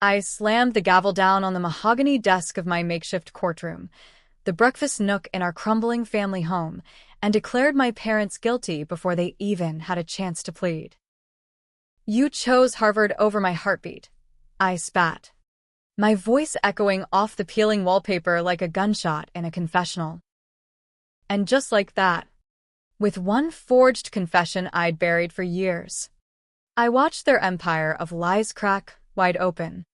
I slammed the gavel down on the mahogany desk of my makeshift courtroom, the breakfast nook in our crumbling family home, and declared my parents guilty before they even had a chance to plead. "You chose Harvard over my heartbeat," I spat, my voice echoing off the peeling wallpaper like a gunshot in a confessional. And just like that, with one forged confession I'd buried for years, I watched their empire of lies crack wide open,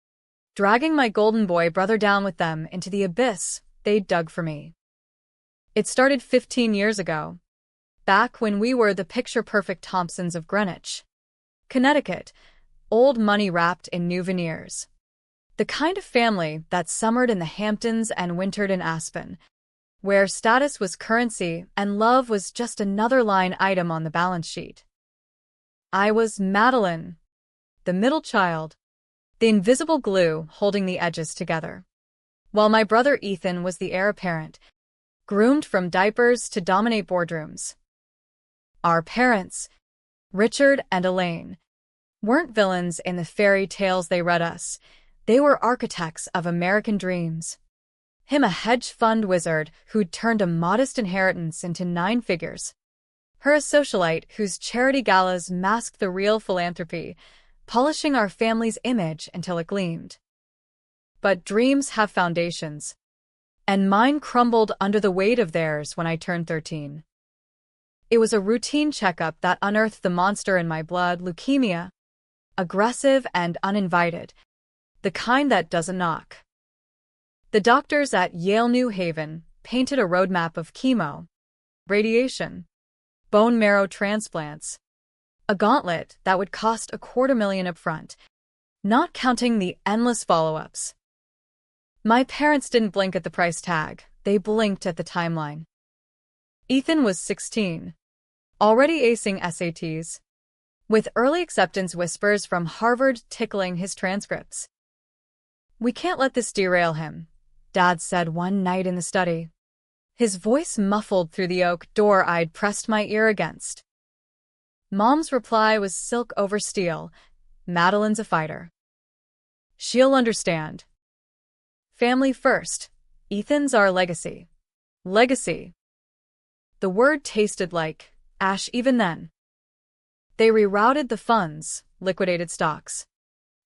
dragging my golden boy brother down with them into the abyss they'd dug for me. It started 15 years ago, back when we were the picture-perfect Thompsons of Greenwich, Connecticut, old money wrapped in new veneers. The kind of family that summered in the Hamptons and wintered in Aspen, where status was currency and love was just another line item on the balance sheet. I was Madeline, the middle child, the invisible glue holding the edges together, while my brother Ethan was the heir apparent, groomed from diapers to dominate boardrooms. Our parents, Richard and Elaine, weren't villains in the fairy tales they read us. They were architects of American dreams. Him a hedge fund wizard who'd turned a modest inheritance into 9 figures. Her a socialite whose charity galas masked the real philanthropy, polishing our family's image until it gleamed. But dreams have foundations, and mine crumbled under the weight of theirs when I turned 13. It was a routine checkup that unearthed the monster in my blood, leukemia, aggressive and uninvited, the kind that doesn't knock. The doctors at Yale New Haven painted a roadmap of chemo, radiation, bone marrow transplants, a gauntlet that would cost $250,000 upfront, not counting the endless follow-ups. My parents didn't blink at the price tag, they blinked at the timeline. Ethan was 16, already acing SATs, with early acceptance whispers from Harvard tickling his transcripts. "We can't let this derail him," Dad said one night in the study, his voice muffled through the oak door I'd pressed my ear against. Mom's reply was silk over steel. "Madeline's a fighter. She'll understand. Family first. Ethan's our legacy." Legacy. The word tasted like ash even then. They rerouted the funds, liquidated stocks,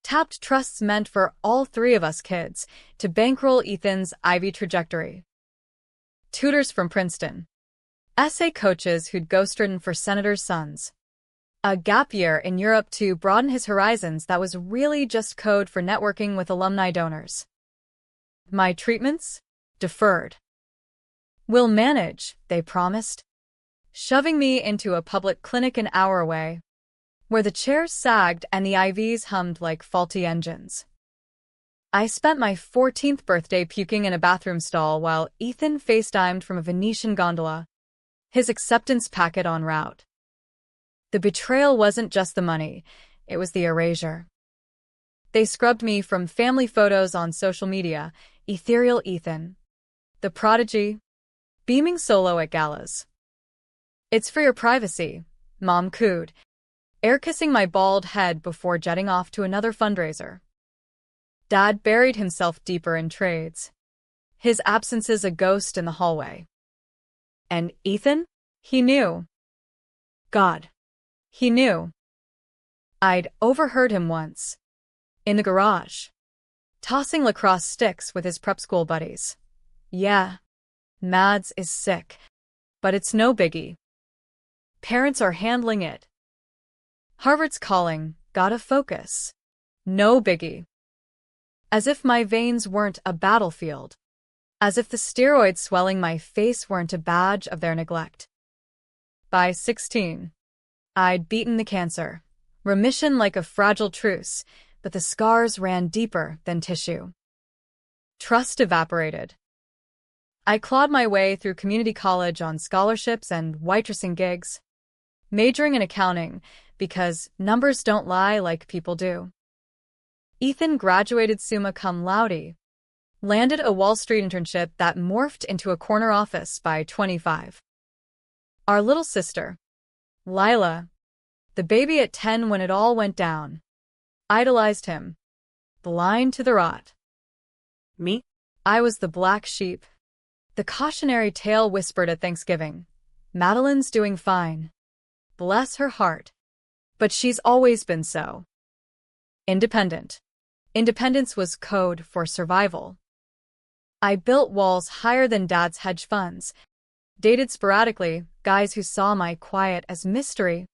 tapped trusts meant for all 3 of us kids to bankroll Ethan's Ivy trajectory. Tutors from Princeton. Essay coaches who'd ghostwritten for senators' sons. A gap year in Europe to broaden his horizons that was really just code for networking with alumni donors. My treatments? Deferred. "We'll manage," they promised, shoving me into a public clinic an hour away, where the chairs sagged and the IVs hummed like faulty engines. I spent my 14th birthday puking in a bathroom stall while Ethan FaceTimed from a Venetian gondola, his acceptance packet en route. The betrayal wasn't just the money, it was the erasure. They scrubbed me from family photos on social media, ethereal Ethan, the prodigy, beaming solo at galas. "It's for your privacy," Mom cooed, air-kissing my bald head before jetting off to another fundraiser. Dad buried himself deeper in trades, his absences a ghost in the hallway. And Ethan? He knew. God. He knew. I'd overheard him once, in the garage, tossing lacrosse sticks with his prep school buddies. "Yeah, Mads is sick, but it's no biggie. Parents are handling it. Harvard's calling, gotta focus. No biggie." As if my veins weren't a battlefield. As if the steroids swelling my face weren't a badge of their neglect. By 16, I'd beaten the cancer. Remission like a fragile truce, but the scars ran deeper than tissue. Trust evaporated. I clawed my way through community college on scholarships and waitressing gigs, majoring in accounting because numbers don't lie like people do. Ethan graduated summa cum laude, landed a Wall Street internship that morphed into a corner office by 25. Our little sister, Lila, the baby at 10 when it all went down, idolized him. blind to the rot. Me? I was the black sheep. The cautionary tale whispered at Thanksgiving. Madeline's doing fine. Bless her heart. But she's always been so. Independent. Independence was code for survival. I built walls higher than Dad's hedge funds, dated sporadically guys who saw my quiet as mystery,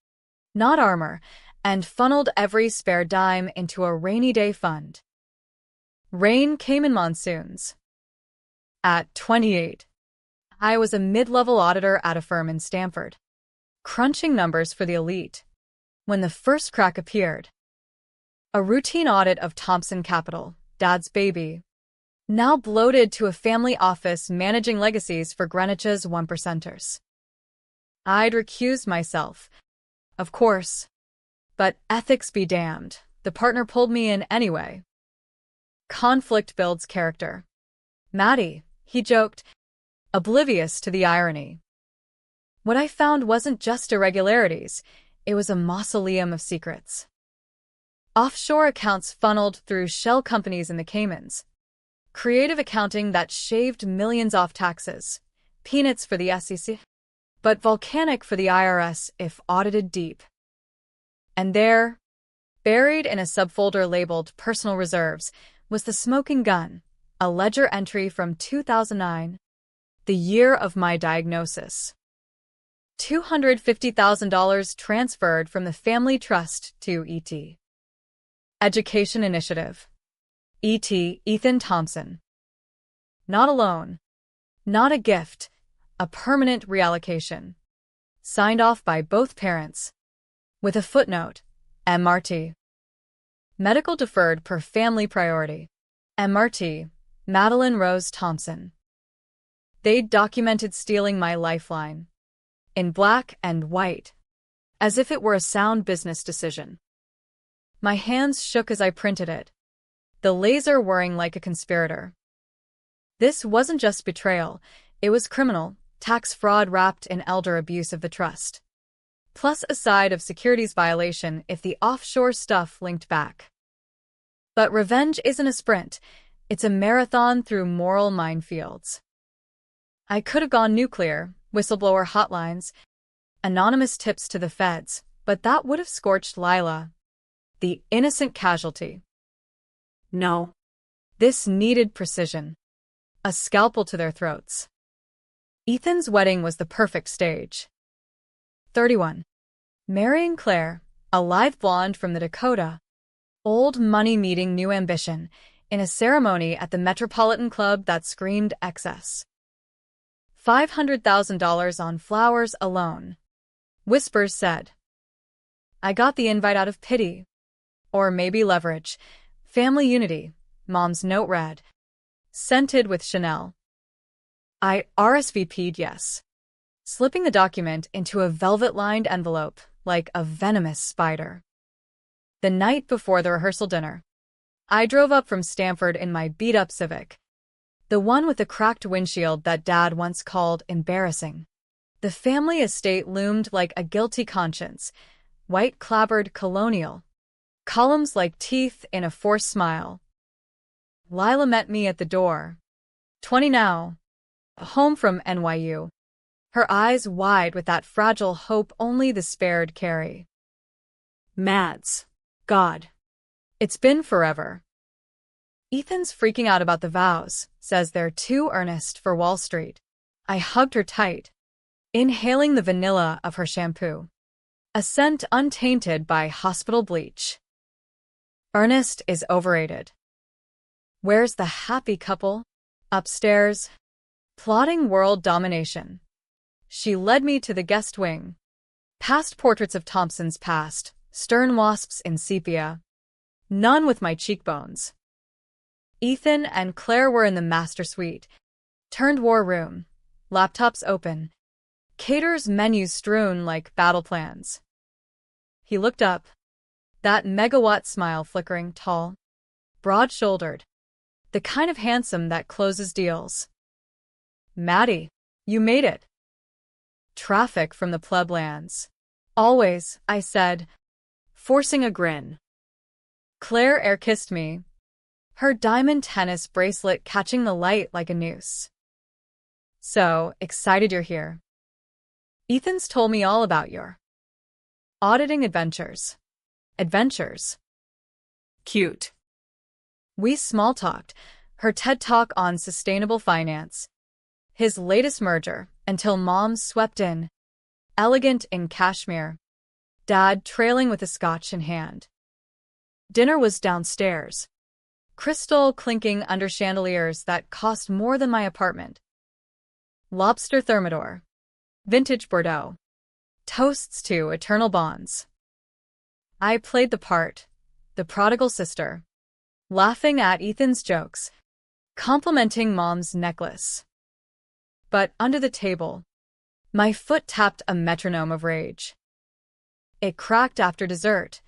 not armor, and funneled every spare dime into a rainy day fund. Rain came in monsoons. At 28, I was a mid-level auditor at a firm in Stamford, crunching numbers for the elite, when the first crack appeared. A routine audit of Thompson Capital, Dad's baby, now bloated to a family office managing legacies for Greenwich's 1%ers. I'd recused myself, of course, but ethics be damned, the partner pulled me in anyway. Conflict builds character. Maddie, he joked, oblivious to the irony. What I found wasn't just irregularities, it was a mausoleum of secrets. Offshore accounts funneled through shell companies in the Caymans. Creative accounting that shaved millions off taxes. Peanuts for the SEC, but volcanic for the IRS if audited deep. And there, buried in a subfolder labeled Personal Reserves, was the smoking gun, a ledger entry from 2009, the year of my diagnosis. $250,000 transferred from the family trust to E.T. Education Initiative. E.T. Ethan Thompson. Not alone. Not a gift. A permanent reallocation. Signed off by both parents. With a footnote. MRT. Medical deferred per family priority. MRT. Madeline Rose Thompson. They'd documented stealing my lifeline. In black and white. As if it were a sound business decision. My hands shook as I printed it, the laser whirring like a conspirator. This wasn't just betrayal, it was criminal, tax fraud wrapped in elder abuse of the trust. Plus a side of securities violation if the offshore stuff linked back. But revenge isn't a sprint, it's a marathon through moral minefields. I could have gone nuclear, whistleblower hotlines, anonymous tips to the feds, but that would have scorched Lila. The innocent casualty. No. This needed precision. A scalpel to their throats. Ethan's wedding was the perfect stage. 31. Marrying Claire, a lithe blonde from the Dakota. Old money meeting new ambition, in a ceremony at the Metropolitan Club that screamed excess. $500,000 on flowers alone. Whispers said. I got the invite out of pity. Or maybe leverage. Family unity, Mom's note read. Scented with Chanel. I RSVP'd yes, slipping the document into a velvet-lined envelope like a venomous spider. The night before the rehearsal dinner, I drove up from Stamford in my beat-up Civic, the one with the cracked windshield that Dad once called embarrassing. The family estate loomed like a guilty conscience, white-clabbered colonial. Columns like teeth in a forced smile. Lila met me at the door. 20 now. Home from NYU. Her eyes wide with that fragile hope only the spared carry. Mads. God. It's been forever. Ethan's freaking out about the vows, says they're too earnest for Wall Street. I hugged her tight, inhaling the vanilla of her shampoo. A scent untainted by hospital bleach. Earnest is overrated. Where's the happy couple? Upstairs. Plotting world domination. She led me to the guest wing. Past portraits of Thompson's past, stern wasps in sepia. None with my cheekbones. Ethan and Claire were in the master suite. Turned war room. Laptops open. Caterers menus strewn like battle plans. He looked up. That megawatt smile flickering, tall, broad-shouldered. The kind of handsome that closes deals. Maddie, you made it. Traffic from the pleblands. Always, I said, forcing a grin. Claire air-kissed me. her diamond tennis bracelet catching the light like a noose. So excited you're here. Ethan's told me all about your auditing adventures. Adventures. Cute. We small-talked, her TED Talk on sustainable finance, his latest merger, until Mom swept in, elegant in cashmere, Dad trailing with a scotch in hand. Dinner was downstairs, crystal clinking under chandeliers that cost more than my apartment. Lobster thermidor, vintage Bordeaux, toasts to eternal bonds. I played the part, the prodigal sister, laughing at Ethan's jokes, complimenting Mom's necklace. But under the table, my foot tapped a metronome of rage. It cracked after dessert,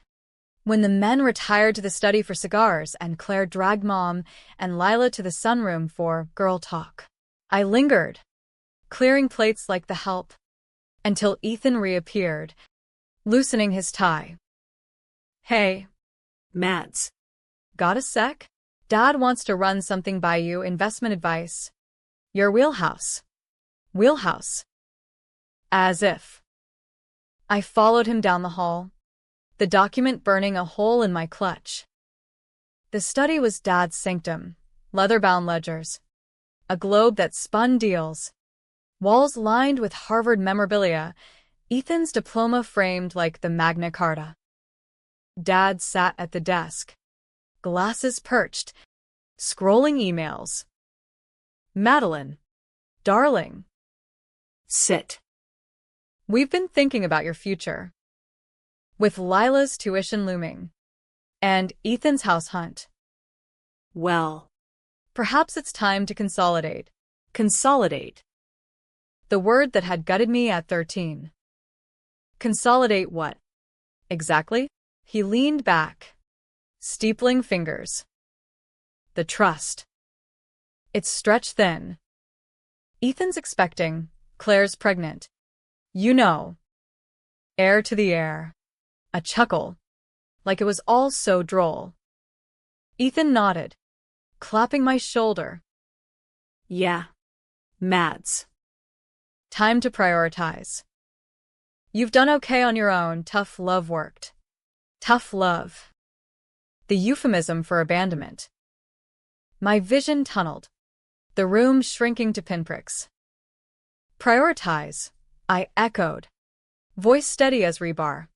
when the men retired to the study for cigars and Claire dragged Mom and Lila to the sunroom for girl talk. I lingered, clearing plates like the help, until Ethan reappeared, loosening his tie. Hey, Mads. got a sec? Dad wants to run something by you, investment advice. Your wheelhouse. Wheelhouse. As if. I followed him down the hall, the document burning a hole in my clutch. The study was Dad's sanctum, leather-bound ledgers, a globe that spun deals, walls lined with Harvard memorabilia, Ethan's diploma framed like the Magna Carta. Dad sat at the desk, glasses perched, scrolling emails. Madeline, darling. Sit. We've been thinking about your future. With Lila's tuition looming, and Ethan's house hunt. Well, Perhaps it's time to consolidate. consolidate. The word that had gutted me at 13. Consolidate what? Exactly? He leaned back, steepling fingers. The trust. It's stretched thin. Ethan's expecting, Claire's pregnant. You know. Heir to the heir. A chuckle, like it was all so droll. Ethan nodded, clapping my shoulder. Yeah. Mads. Time to prioritize. You've done okay on your own, tough love worked. Tough love. The euphemism for abandonment. My vision tunneled, the room shrinking to pinpricks. Prioritize, I echoed, voice steady as rebar.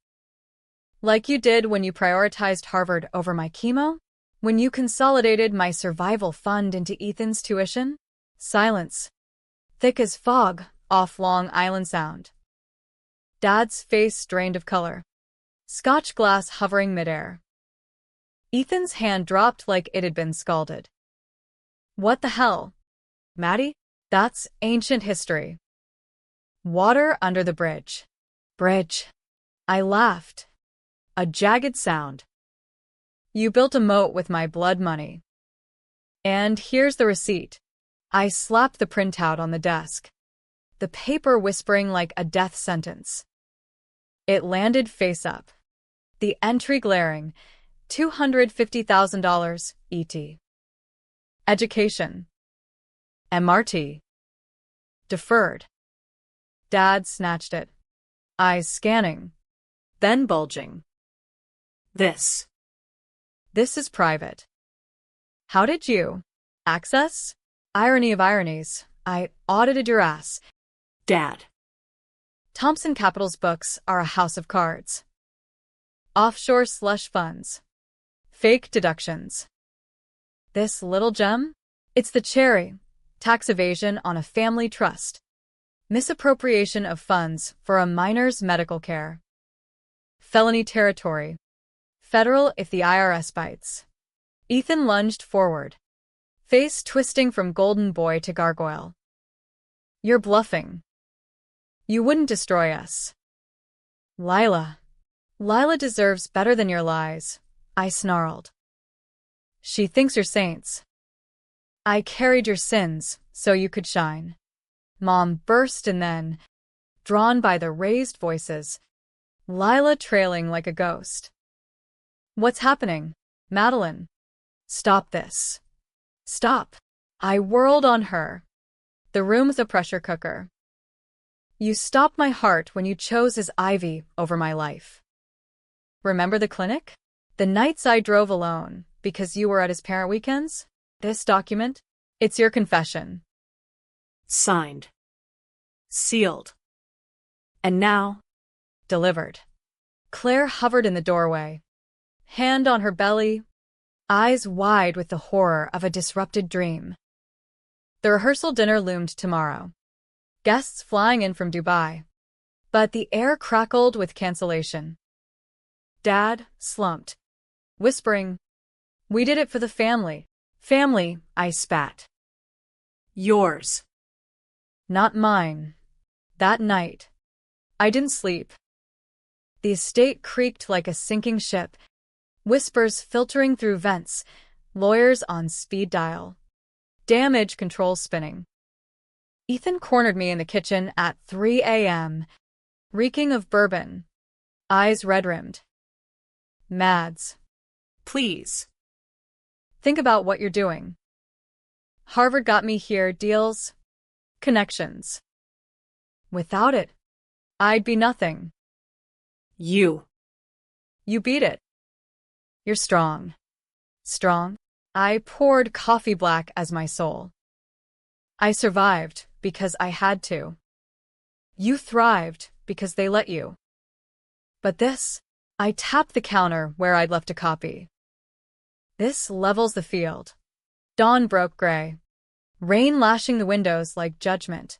Like you did when you prioritized Harvard over my chemo? When you consolidated my survival fund into Ethan's tuition? Silence. Thick as fog, off Long Island Sound. Dad's face drained of color. Scotch glass hovering midair. Ethan's hand dropped like it had been scalded. What the hell? Maddie? That's ancient history. Water under the bridge. Bridge. I laughed. A jagged sound. You built a moat with my blood money. And here's the receipt. I slapped the printout on the desk, the paper whispering like a death sentence. It landed face up. The entry glaring, $250,000 ET. Education. MRT. Deferred. Dad snatched it. Eyes scanning, then bulging. This. This is private. How did you access? Irony of ironies, I audited your ass. Dad. Thompson Capital's books are a house of cards. Offshore slush funds. Fake deductions. This little gem? It's the cherry. Tax evasion on a family trust. Misappropriation of funds for a minor's medical care. Felony territory. Federal if the IRS bites. Ethan lunged forward, face twisting from golden boy to gargoyle. You're bluffing. You wouldn't destroy us. Lila. Lila deserves better than your lies, I snarled. She thinks you're saints. I carried your sins so you could shine. Mom burst and then, drawn by the raised voices, Lila trailing like a ghost. What's happening, Madeline? Stop this. Stop. I whirled on her. The room's a pressure cooker. You stopped my heart when you chose his Ivy over my life. Remember the clinic? The nights I drove alone because you were at his parent weekends? This document? It's your confession. Signed. Sealed. And now, Delivered. Claire hovered in the doorway, hand on her belly, eyes wide with the horror of a disrupted dream. The rehearsal dinner loomed tomorrow. Guests flying in from Dubai. But the air crackled with cancellation. Dad slumped, whispering, "We did it for the family." Family, I spat. yours. Not mine. That night, I didn't sleep. The estate creaked like a sinking ship, whispers filtering through vents, lawyers on speed dial, damage control spinning. Ethan cornered me in the kitchen at 3 a.m., reeking of bourbon, eyes red-rimmed. Mads, Please. think about what you're doing. Harvard got me here, deals, connections. Without it, I'd be nothing. You. You beat it. You're strong. Strong? I poured coffee black as my soul. I survived because I had to. You thrived because they let you. But this, I tapped the counter where I'd left a copy. This levels the field. Dawn broke gray, rain lashing the windows like judgment.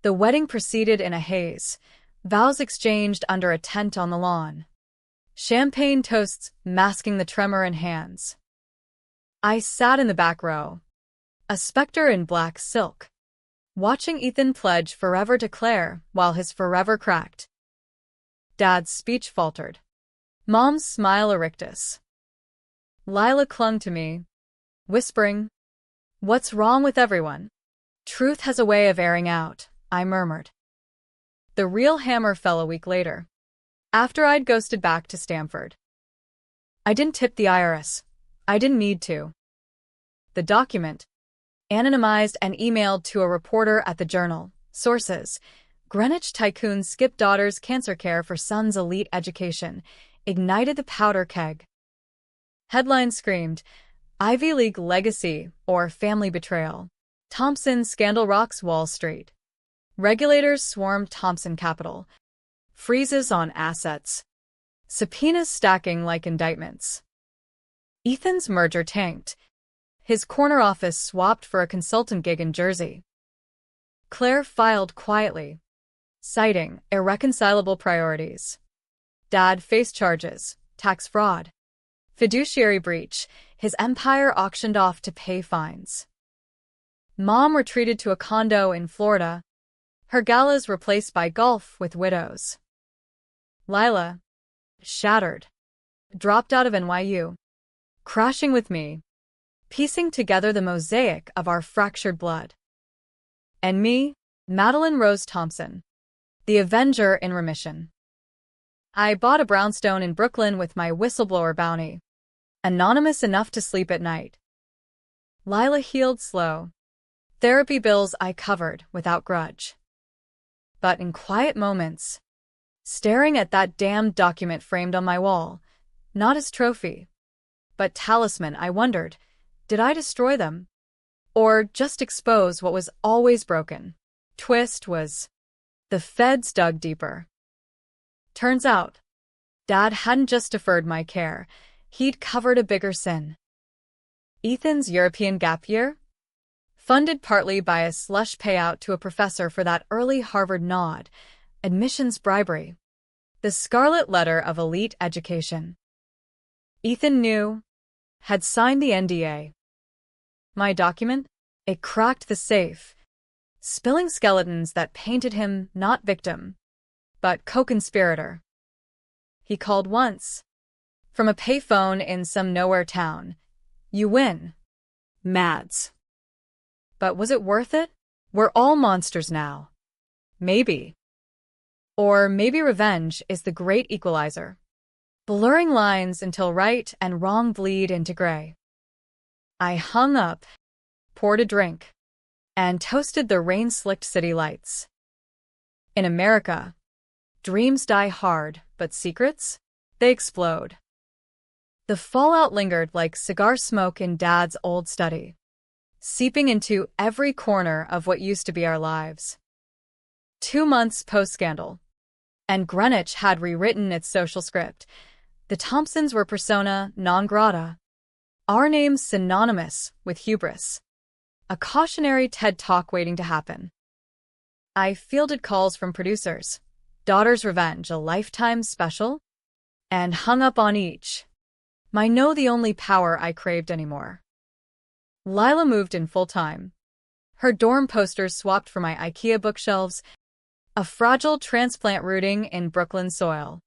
The wedding proceeded in a haze, vows exchanged under a tent on the lawn. Champagne toasts masking the tremor in hands. I sat in the back row, a specter in black silk, watching Ethan pledge forever to Claire while his forever cracked. Dad's speech faltered. Mom's smile a rictus. Lila clung to me, whispering, "What's wrong with everyone?" "Truth has a way of airing out," I murmured. The real hammer fell a week later, after I'd ghosted back to Stanford. I didn't tip the IRS. I didn't need to. The document, anonymized and emailed to a reporter at the Journal. Sources: Greenwich tycoon skip daughter's cancer care for son's elite education, ignited the powder keg. Headline screamed, Ivy League legacy or family betrayal. Thompson scandal rocks Wall Street. Regulators swarmed Thompson Capital. Freezes on assets. Subpoenas stacking like indictments. Ethan's merger tanked. His corner office swapped for a consultant gig in Jersey. Claire filed quietly, citing irreconcilable priorities. Dad faced charges, tax fraud, fiduciary breach, his empire auctioned off to pay fines. Mom retreated to a condo in Florida, her galas replaced by golf with widows. Lila, shattered, dropped out of NYU, crashing with me, piecing together the mosaic of our fractured blood. And me, Madeline Rose Thompson, the Avenger in remission. I bought a brownstone in Brooklyn with my whistleblower bounty, anonymous enough to sleep at night. Lila healed slow. Therapy bills I covered without grudge. But in quiet moments, staring at that damned document framed on my wall, not as trophy, but talisman, I wondered, did I destroy them? Or just expose what was always broken? Twist was, the feds dug deeper. Turns out, Dad hadn't just deferred my care, he'd covered a bigger sin. Ethan's European gap year? Funded partly by a slush payout to a professor for that early Harvard nod, admissions bribery, the scarlet letter of elite education. Ethan knew, had signed the NDA. My document? It cracked the safe, spilling skeletons that painted him not victim, but co-conspirator. He called once, from a payphone in some nowhere town. You win. Mads. But was it worth it? We're all monsters now. Maybe. Or maybe revenge is the great equalizer, blurring lines until right and wrong bleed into gray. I hung up, poured a drink, and toasted the rain-slicked city lights. In America, dreams die hard, but secrets? They explode. The fallout lingered like cigar smoke in Dad's old study, seeping into every corner of what used to be our lives. 2 months post-scandal, and Greenwich had rewritten its social script. The Thompsons were persona non grata, our names synonymous with hubris. A cautionary TED Talk waiting to happen. I fielded calls from producers. Daughter's Revenge, a Lifetime special? And hung up on each. My the only power I craved anymore. Lila moved in full-time. Her dorm posters swapped for my IKEA bookshelves, a fragile transplant rooting in Brooklyn soil.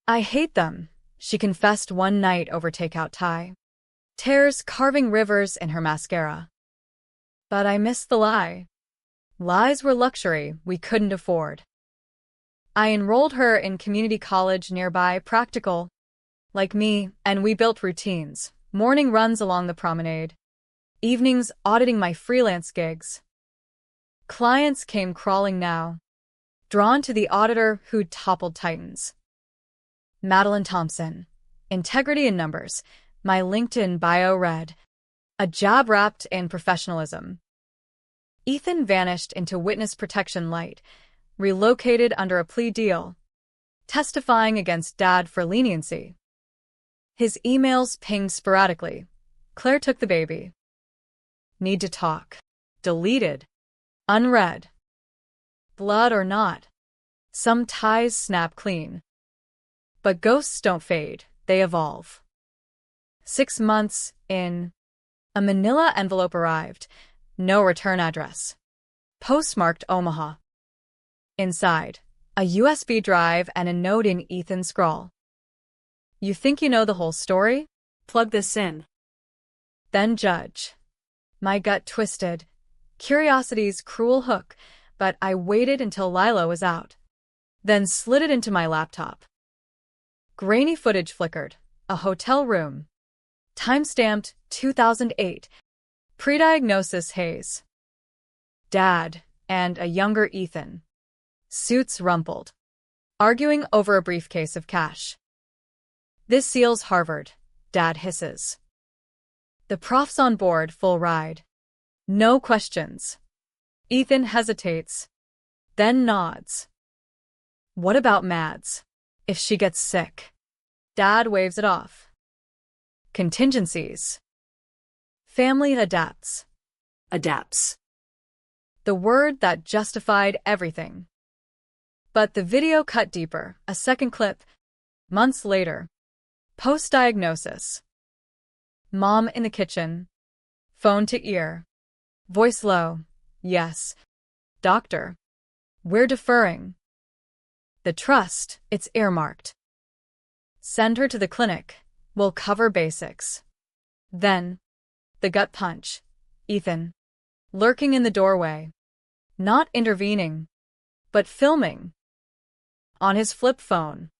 I hate them, she confessed one night over takeout Thai. Tears carving rivers in her mascara. But I missed the lie. Lies were luxury we couldn't afford. I enrolled her in community college nearby, practical, like me, and we built routines, morning runs along the promenade, evenings auditing my freelance gigs. Clients came crawling now, drawn to the auditor who'd toppled titans. Madeline Thompson, integrity in numbers, my LinkedIn bio read, a jab wrapped in professionalism. Ethan vanished into witness protection light, relocated under a plea deal, testifying against Dad for leniency. His emails pinged sporadically. Claire took the baby. Need to talk. Deleted. Unread. Blood or not. Some ties snap clean. But ghosts don't fade, they evolve. 6 months in, a manila envelope arrived. No return address. Postmarked Omaha. Inside, a USB drive and a note in Ethan's scrawl. You think you know the whole story? Plug this in. Then judge. My gut twisted. Curiosity's cruel hook, but I waited until Lila was out. Then slid it into my laptop. Grainy footage flickered. A hotel room. Timestamped 2008. Pre-diagnosis haze. Dad and a younger Ethan. Suits rumpled. Arguing over a briefcase of cash. This seals Harvard, Dad hisses. The prof's on board, full ride. No questions. Ethan hesitates, then nods. What about Mads? If she gets sick? Dad waves it off. Contingencies. Family adapts. Adapts. The word that justified everything. But the video cut deeper, a second clip. Months later. Post-diagnosis. Mom in the kitchen. Phone to ear. Voice low. Yes. Doctor. We're deferring. The trust, it's earmarked. Send her to the clinic. We'll cover basics. Then, the gut punch. Ethan. Lurking in the doorway. Not intervening, but filming. On his flip phone.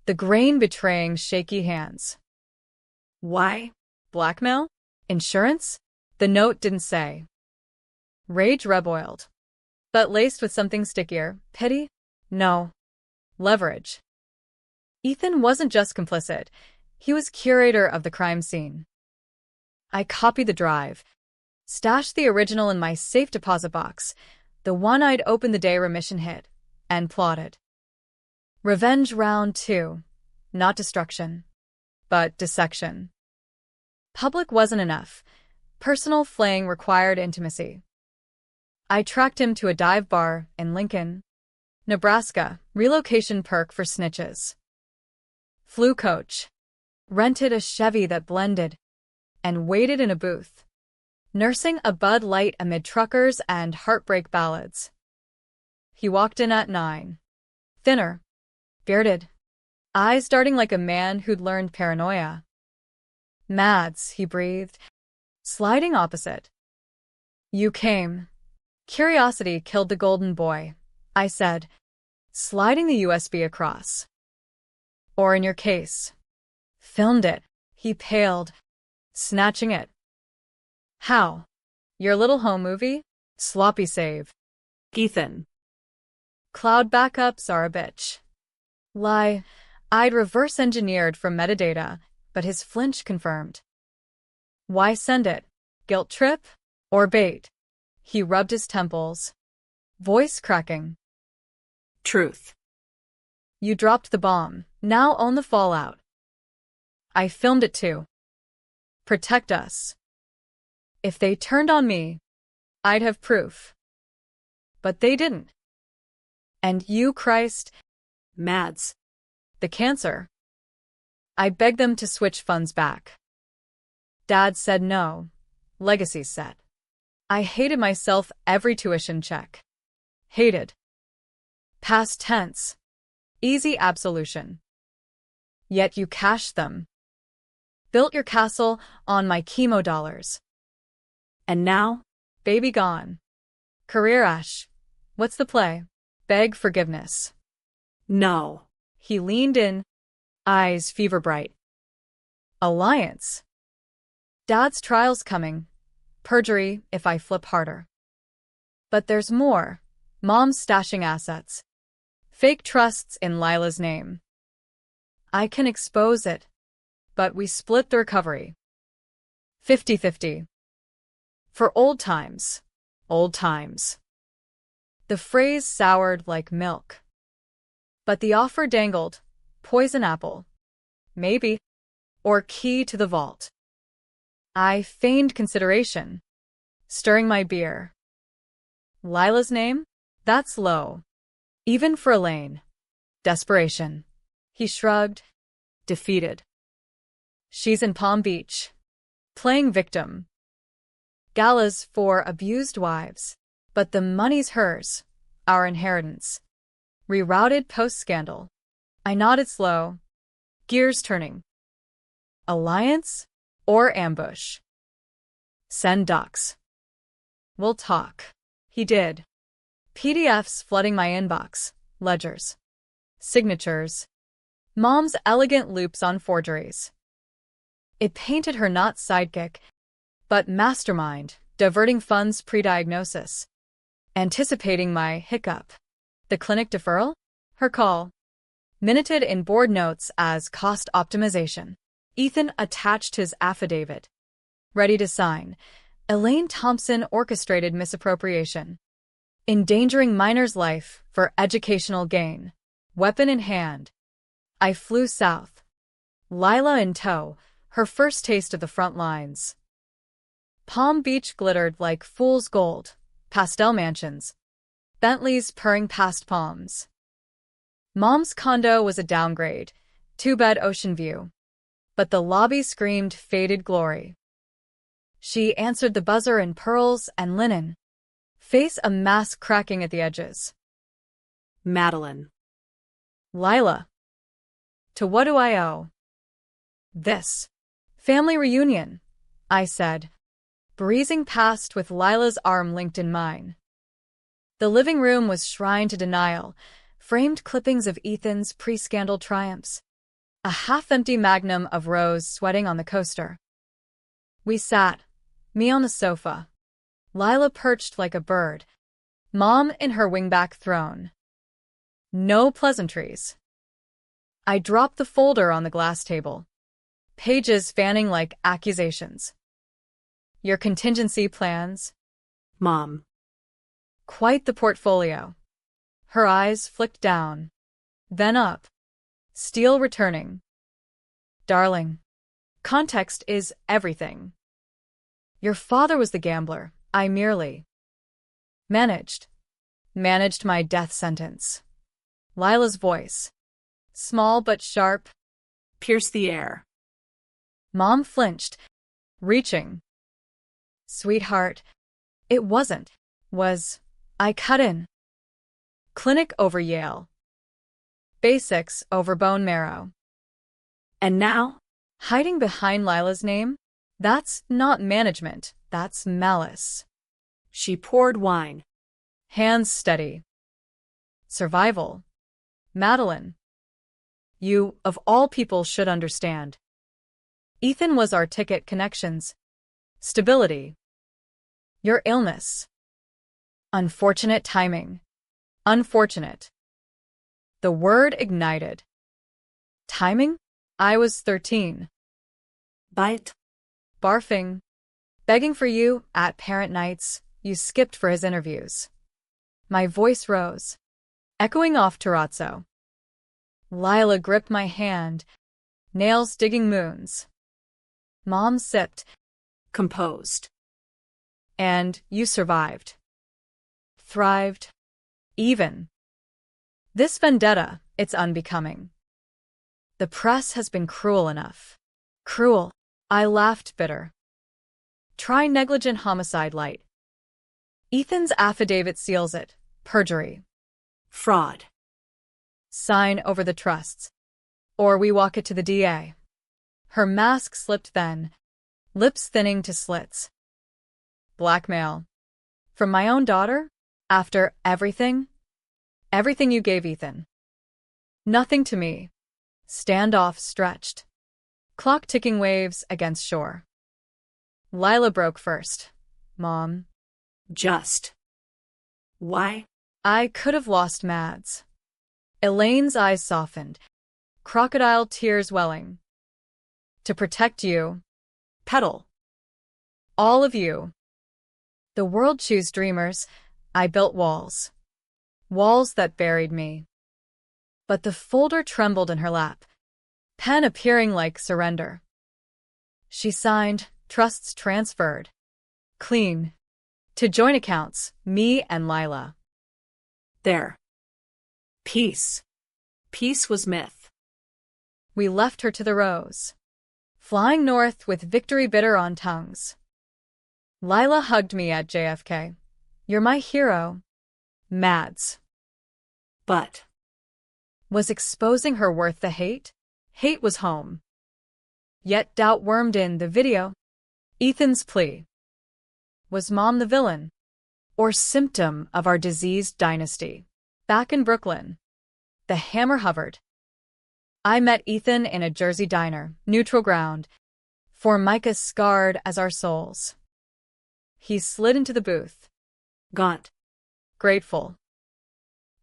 The grain betraying shaky hands. Why? Blackmail? Insurance? The note didn't say. Rage reboiled. But laced with something stickier. Pity? No. Leverage. Ethan wasn't just complicit. He was curator of the crime scene. I copied the drive. Stashed the original in my safe deposit box, the one I'd opened the day remission hit, and plotted. Revenge round 2. Not destruction, but dissection. Public wasn't enough. Personal flaying required intimacy. I tracked him to a dive bar in Lincoln, Nebraska, relocation perk for snitches. Flew coach. Rented a Chevy that blended, and waited in a booth, nursing a Bud Light amid truckers and heartbreak ballads. He walked in at 9. Thinner. Bearded. Eyes darting like a man who'd learned paranoia. Mads, he breathed, sliding opposite. You came. Curiosity killed the golden boy, I said, sliding the USB across. Or in your case. Filmed it. He paled, snatching it. How? Your little home movie? Sloppy save. Ethan. Cloud backups are a bitch. Lie. I'd reverse engineered from metadata, but his flinch confirmed. Why send it? Guilt trip? Or bait? He rubbed his temples. Voice cracking. Truth. You dropped the bomb. Now own the fallout. I filmed it too. Protect us. If they turned on me, I'd have proof. But they didn't. And you, Christ, Mads. the cancer. I begged them to switch funds back. Dad said no. Legacy set. I hated myself every tuition check. Hated. Past tense. Easy absolution. Yet you cashed them. Built your castle on my chemo dollars. And now? Baby gone. Career ash. What's the play? Beg forgiveness. No. He leaned in, eyes fever bright. Alliance. Dad's trial's coming. Perjury if I flip harder. But there's more. Mom's stashing assets. Fake trusts in Lila's name. I can expose it. But we split the recovery. 50-50. For old times. Old times. The phrase soured like milk. But the offer dangled. Poison apple. Maybe. Or key to the vault. I feigned consideration. Stirring my beer. Lila's name? That's low. Even for Elaine. Desperation. He shrugged. Defeated. She's in Palm Beach. Playing victim. Galas for abused wives. But the money's hers. Our inheritance. Rerouted post-scandal. I nodded slow. Gears turning. Alliance? Or ambush? Send docs. We'll talk. He did. PDFs flooding my inbox. Ledgers. Signatures. Mom's elegant loops on forgeries. It painted her not sidekick, but mastermind, diverting funds pre-diagnosis. Anticipating my hiccup. The clinic deferral? Her call. Minuted in board notes as cost optimization. Ethan attached his affidavit. Ready to sign. Elaine Thompson orchestrated misappropriation. Endangering minor's life for educational gain. Weapon in hand. I flew south. Lila in tow, her first taste of the front lines. Palm Beach glittered like fool's gold. Pastel mansions. Bentleys purring past palms. Mom's condo was a downgrade. Two-bed ocean view. But the lobby screamed faded glory. She answered the buzzer in pearls and linen. Face a mask cracking at the edges. Madeline. Lila. To what do I owe? This. Family reunion, I said, breezing past with Lila's arm linked in mine. The living room was shrine to denial, framed clippings of Ethan's pre-scandal triumphs. A half-empty magnum of Rose sweating on the coaster. We sat, me on the sofa. Lila perched like a bird. Mom in her wingback throne. No pleasantries. I dropped the folder on the glass table. Pages fanning like accusations. Your contingency plans? Mom. Quite the portfolio. Her eyes flicked down. Then up. Steel returning. Darling. Context is everything. Your father was the gambler. I merely managed my death sentence. Lila's voice. Small but sharp. Pierced the air. Mom flinched, reaching. Sweetheart, it wasn't. Was. I cut in. Clinic over Yale. Basics over bone marrow. And now? Hiding behind Lila's name? That's not management, that's malice. She poured wine. Hands steady. Survival. Madeline. You, of all people, should understand. Ethan was our ticket connections. Stability. Your illness. Unfortunate timing. Unfortunate. The word ignited. Timing? I was 13. Bite. Barfing. Begging for you at parent nights. You skipped for his interviews. My voice rose, echoing off terrazzo. Lila gripped my hand, nails digging moons. Mom sipped. Composed. And you survived. Thrived. Even. This vendetta, it's unbecoming. The press has been cruel enough. Cruel. I laughed bitter. Try negligent homicide light. Ethan's affidavit seals it. Perjury. Fraud. Sign over the trusts. Or we walk it to the DA. Her mask slipped then, lips thinning to slits. Blackmail. From my own daughter? After everything? Everything you gave Ethan. Nothing to me. Standoff stretched. Clock ticking waves against shore. Lila broke first. Mom. Just. Why? I could have lost Mads. Elaine's eyes softened, crocodile tears welling. To protect you. Petal. All of you. The world choose dreamers. I built walls. Walls that buried me. But the folder trembled in her lap, pen appearing like surrender. She signed, trusts transferred. Clean. To joint accounts, me and Lila. There. Peace. Peace was myth. We left her to the rose, flying north with victory bitter on tongues. Lila hugged me at JFK. You're my hero. Mads. But. Was exposing her worth the hate? Hate was home. Yet doubt wormed in the video. Ethan's plea. Was Mom the villain? Or symptom of our diseased dynasty? Back in Brooklyn, the hammer hovered. I met Ethan in a Jersey diner, neutral ground, Formica scarred as our souls. He slid into the booth. Gaunt. Grateful.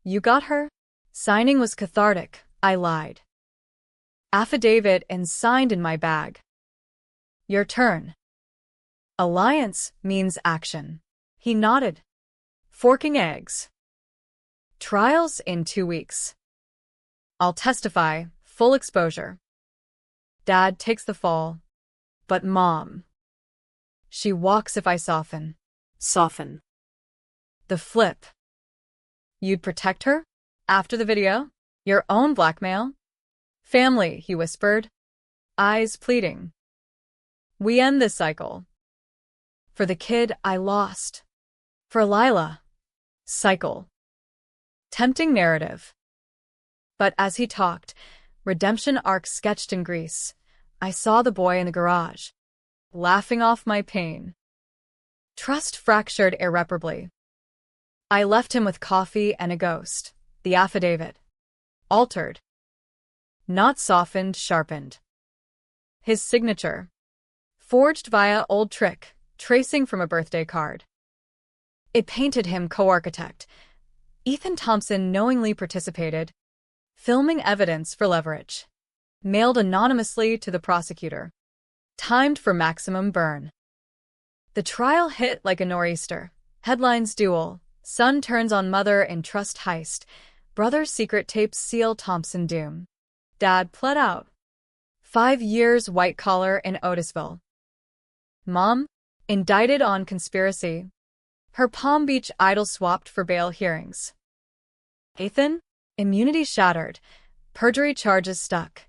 You got her? Signing was cathartic, I lied. Affidavit and signed in my bag. Your turn. Alliance means action. He nodded. Forking eggs. Trials in 2 weeks. I'll testify, full exposure. Dad takes the fall. But Mom. She walks if I soften. Soften. The flip. You'd protect her? After the video? Your own blackmail? Family, he whispered, eyes pleading. We end this cycle. For the kid I lost. For Lila. Cycle. Tempting narrative. But as he talked, redemption arc sketched in grease. I saw the boy in the garage, laughing off my pain. Trust fractured irreparably. I left him with coffee and a ghost. The affidavit. Altered. Not softened, sharpened. His signature. Forged via old trick, tracing from a birthday card. It painted him co-architect. Ethan Thompson knowingly participated, filming evidence for leverage. Mailed anonymously to the prosecutor. Timed for maximum burn. The trial hit like a nor'easter. Headlines duel. Son turns on mother in trust heist. Brother's secret tapes seal Thompson doom. Dad pled out. 5 years white collar in Otisville. Mom, indicted on conspiracy. Her Palm Beach idol swapped for bail hearings. Ethan, immunity shattered. Perjury charges stuck.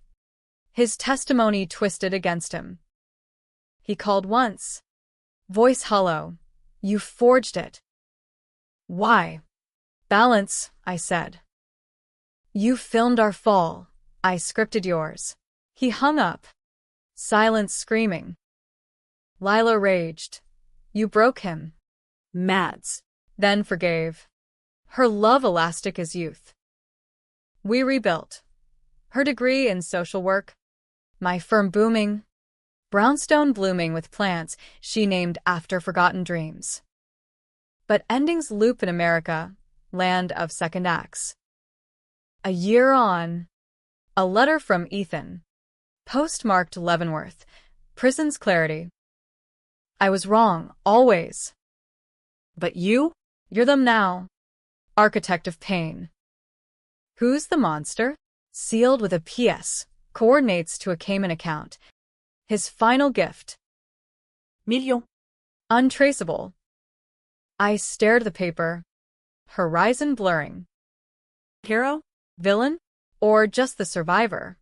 His testimony twisted against him. He called once. Voice hollow. You forged it. Why? Balance, I said. You filmed our fall. I scripted yours. He hung up. Silence screaming. Lila raged. You broke him. Mads. Then forgave. Her love elastic as youth. We rebuilt. Her degree in social work. My firm booming. Brownstone blooming with plants she named after forgotten dreams. But endings loop in America, land of second acts. A year on. A letter from Ethan. Postmarked Leavenworth. Prison's clarity. I was wrong, always. But you? You're them now. Architect of pain. Who's the monster? Sealed with a PS. Coordinates to a Cayman account. His final gift. Million. Untraceable. I stared at the paper. Horizon blurring. Hero? Villain? Or just the survivor?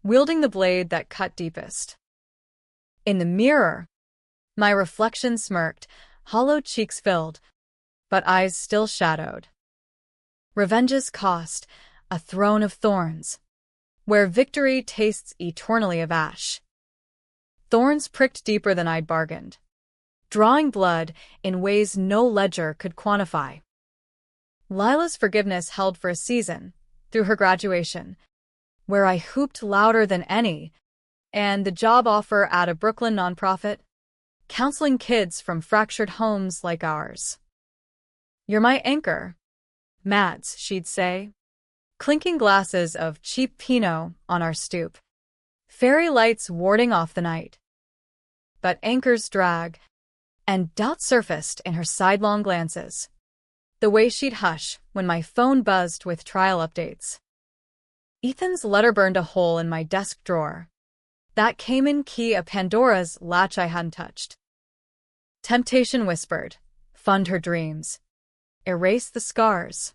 Wielding the blade that cut deepest. In the mirror, my reflection smirked, hollow cheeks filled, but eyes still shadowed. Revenge's cost, a throne of thorns, where victory tastes eternally of ash. Thorns pricked deeper than I'd bargained, drawing blood in ways no ledger could quantify. Lila's forgiveness held for a season, through her graduation, where I hooped louder than any, and the job offer at a Brooklyn nonprofit, counseling kids from fractured homes like ours. You're my anchor, Mads, she'd say, clinking glasses of cheap Pinot on our stoop, fairy lights warding off the night. But anchors drag, and doubt surfaced in her sidelong glances, the way she'd hush when my phone buzzed with trial updates. Ethan's letter burned a hole in my desk drawer. That Cayman key of Pandora's latch I hadn't touched. Temptation whispered, fund her dreams. Erase the scars.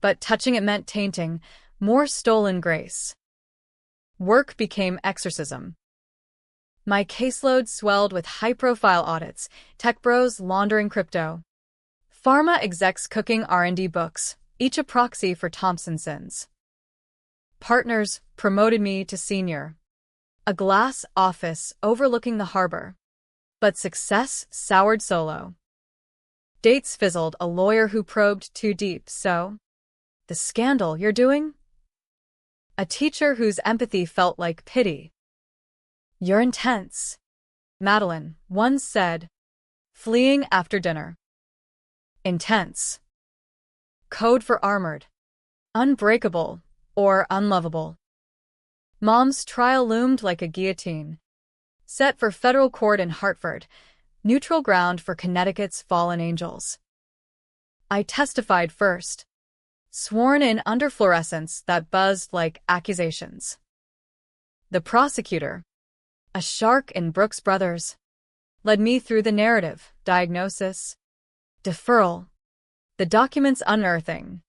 But touching it meant tainting more stolen grace. Work became exorcism. My caseload swelled with high-profile audits, tech bros laundering crypto, pharma execs cooking R&D books, each a proxy for Thompsonsons. Partners promoted me to senior. A glass office overlooking the harbor. But success soured solo. Dates fizzled, a lawyer who probed too deep, so... The scandal you're doing? A teacher whose empathy felt like pity. You're intense, Madeline once said, fleeing after dinner. Intense. Code for armored. Unbreakable or unlovable. Mom's trial loomed like a guillotine. Set for federal court in Hartford, neutral ground for Connecticut's fallen angels. I testified first, sworn in under fluorescence that buzzed like accusations. The prosecutor, a shark in Brooks Brothers, led me through the narrative, diagnosis, deferral, the documents unearthing.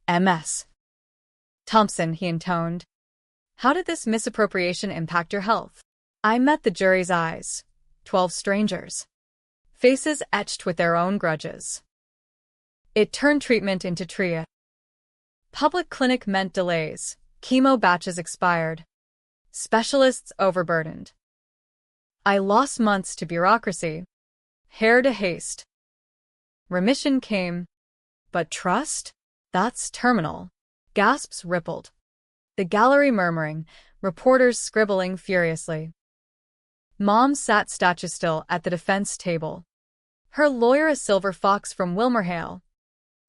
MS. Thompson, he intoned. How did this misappropriation impact your health? I met the jury's eyes, 12 strangers, faces etched with their own grudges. It turned treatment into tria. Public clinic meant delays, chemo batches expired, specialists overburdened. I lost months to bureaucracy, hair to haste. Remission came, but trust? That's terminal. Gasps rippled. The gallery murmuring, reporters scribbling furiously. Mom sat statue-still at the defense table. Her lawyer a silver fox from WilmerHale.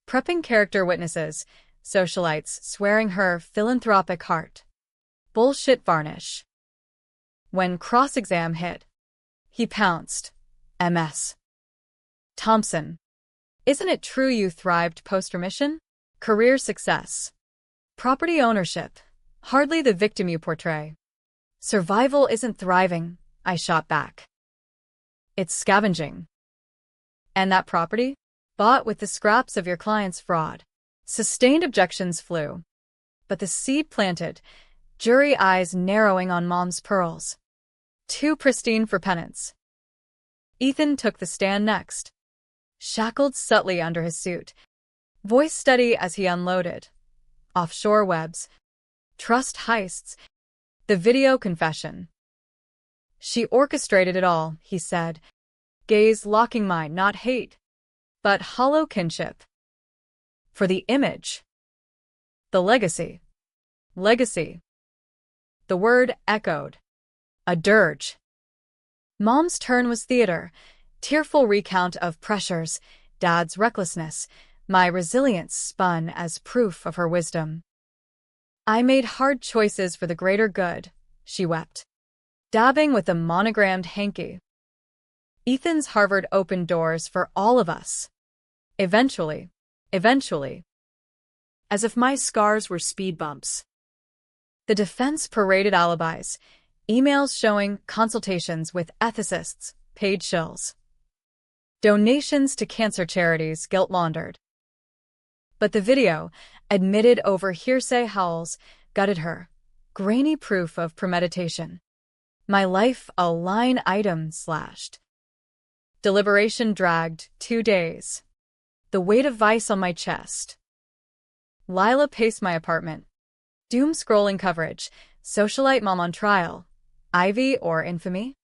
Prepping character witnesses, socialites swearing her philanthropic heart. Bullshit varnish. When cross-exam hit, he pounced. MS. Thompson. Isn't it true you thrived post-remission? Career success. Property ownership. Hardly the victim you portray. Survival isn't thriving, I shot back. It's scavenging. And that property? Bought with the scraps of your client's fraud. Sustained objections flew. But the seed planted, jury eyes narrowing on Mom's pearls. Too pristine for penance. Ethan took the stand next. Shackled subtly under his suit. Voice steady as he unloaded. Offshore webs. Trust heists. The video confession. She orchestrated it all, he said. Gaze locking mine, not hate, but hollow kinship. For the image. The legacy. Legacy. The word echoed. A dirge. Mom's turn was theater, Tearful recount of pressures, Dad's recklessness, my resilience spun as proof of her wisdom. I made hard choices for the greater good, she wept, dabbing with a monogrammed hanky. Ethan's Harvard opened doors for all of us. Eventually. As if my scars were speed bumps. The defense paraded alibis, emails showing consultations with ethicists, paid shills. Donations to cancer charities guilt-laundered. But the video, admitted over hearsay howls, gutted her. Grainy proof of premeditation. My life a line item slashed. Deliberation dragged 2 days. The weight of vice on my chest. Lila paced my apartment. Doom-scrolling coverage. Socialite mom on trial. Ivy or infamy?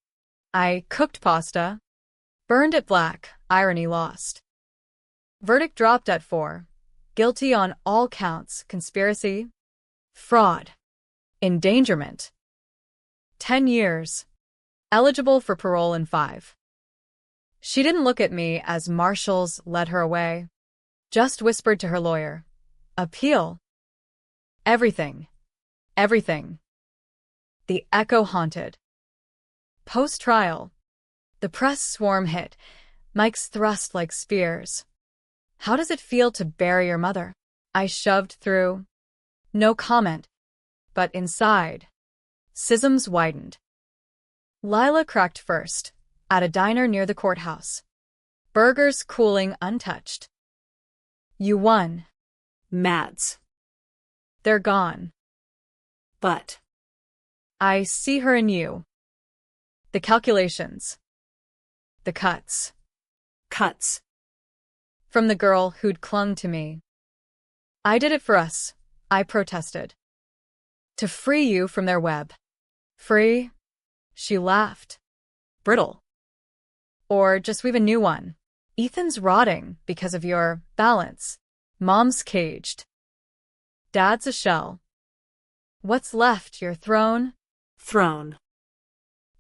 I cooked pasta. Burned it black. Irony lost. Verdict dropped at 4. Guilty on all counts. Conspiracy. Fraud. Endangerment. 10 years. Eligible for parole in 5. She didn't look at me as marshals led her away. Just whispered to her lawyer. Appeal. Everything. The echo haunted. Post-trial. The press swarm hit. Mics thrust like spears. How does it feel to bury your mother? I shoved through. No comment. But inside, schisms widened. Lila cracked first, at a diner near the courthouse. Burgers cooling untouched. You won. Mads. They're gone. But. I see her in you. The calculations. The cuts. From the girl who'd clung to me. I did it for us, I protested. To free you from their web. Free? She laughed. Brittle. Or just weave a new one. Ethan's rotting because of your balance. Mom's caged. Dad's a shell. What's left, your throne? Throne.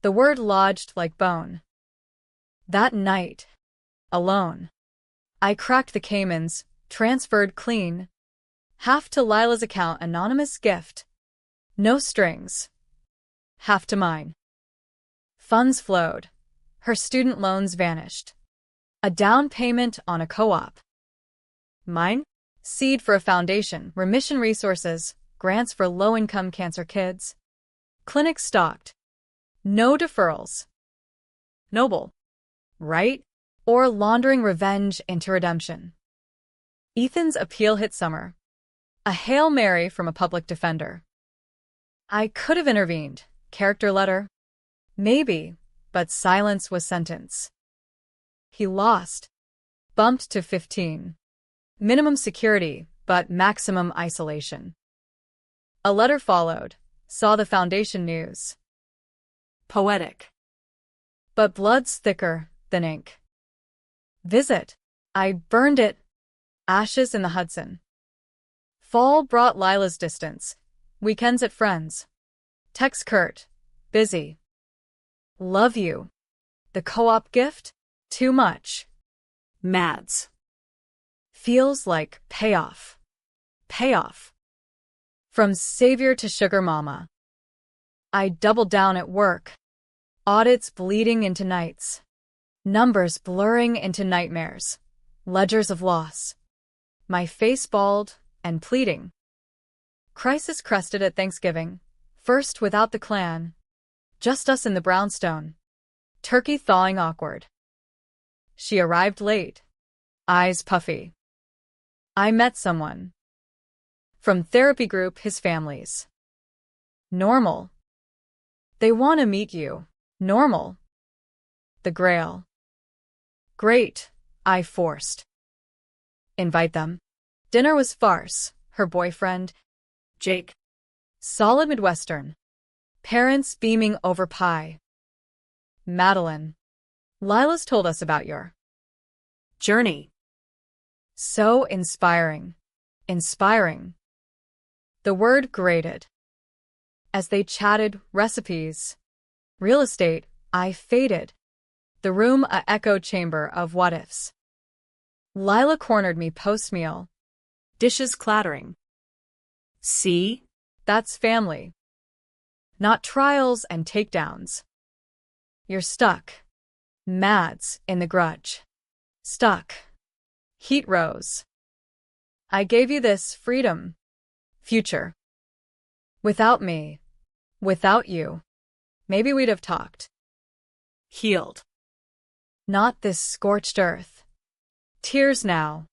The word lodged like bone. That night. Alone. I cracked the Caymans, transferred clean. Half to Lila's account, anonymous gift. No strings. Half to mine. Funds flowed. Her student loans vanished. A down payment on a co-op. Mine? Seed for a foundation, remission resources, grants for low-income cancer kids. Clinic stocked. No deferrals. Noble. Right? Or laundering revenge into redemption. Ethan's appeal hit summer. A Hail Mary from a public defender. I could have intervened. Character letter? Maybe, but silence was sentence. He lost. Bumped to 15. Minimum security, but maximum isolation. A letter followed. Saw the foundation news. Poetic. But blood's thicker than ink. Visit. I burned it. Ashes in the Hudson. Fall brought Lila's distance. Weekends at friends. Text Kurt. Busy. Love you. The co-op gift? Too much. Mads. Feels like payoff. From savior to sugar mama. I doubled down at work. Audits bleeding into nights. Numbers blurring into nightmares. Ledgers of loss. My face bald and pleading. Crisis crested at Thanksgiving. First without the clan. Just us in the brownstone. Turkey thawing awkward. She arrived late. Eyes puffy. I met someone. From therapy group, his family's. Normal. They want to meet you. Normal. The Grail. Great, I forced. Invite them. Dinner was farce. Her boyfriend, Jake. solid Midwestern. Parents beaming over pie. Madeline. Lila's told us about your Journey. so inspiring. The word grated. As they chatted recipes. Real estate, I faded. the room a echo chamber of what-ifs. Lila cornered me post-meal. Dishes clattering. See? That's family. Not trials and takedowns. You're stuck. Mads in the grudge. Stuck. Heat rose. I gave you this freedom. Future. Without me. Without you. Maybe we'd have talked. Healed. Not this scorched earth. Tears now.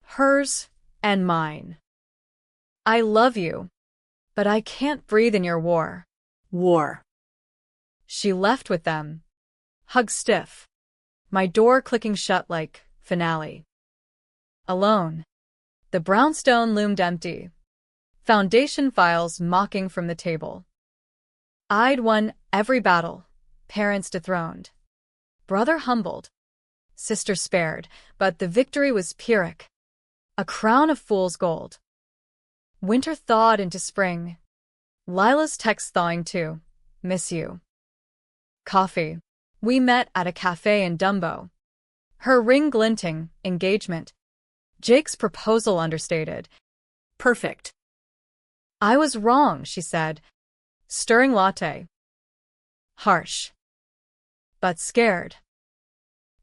Hers and mine. I love you, but I can't breathe in your war. War. She left with them. Hug stiff. My door clicking shut like finale. Alone. The brownstone loomed empty. Foundation files mocking from the table. I'd won every battle. Parents dethroned. Brother humbled. Sister spared, but the victory was Pyrrhic. A crown of fool's gold. Winter thawed into spring. Lila's text thawing too. Miss you. Coffee. We met at a cafe in Dumbo. Her ring glinting, engagement. Jake's proposal understated. Perfect. I was wrong, she said. Stirring latte. Harsh. But scared.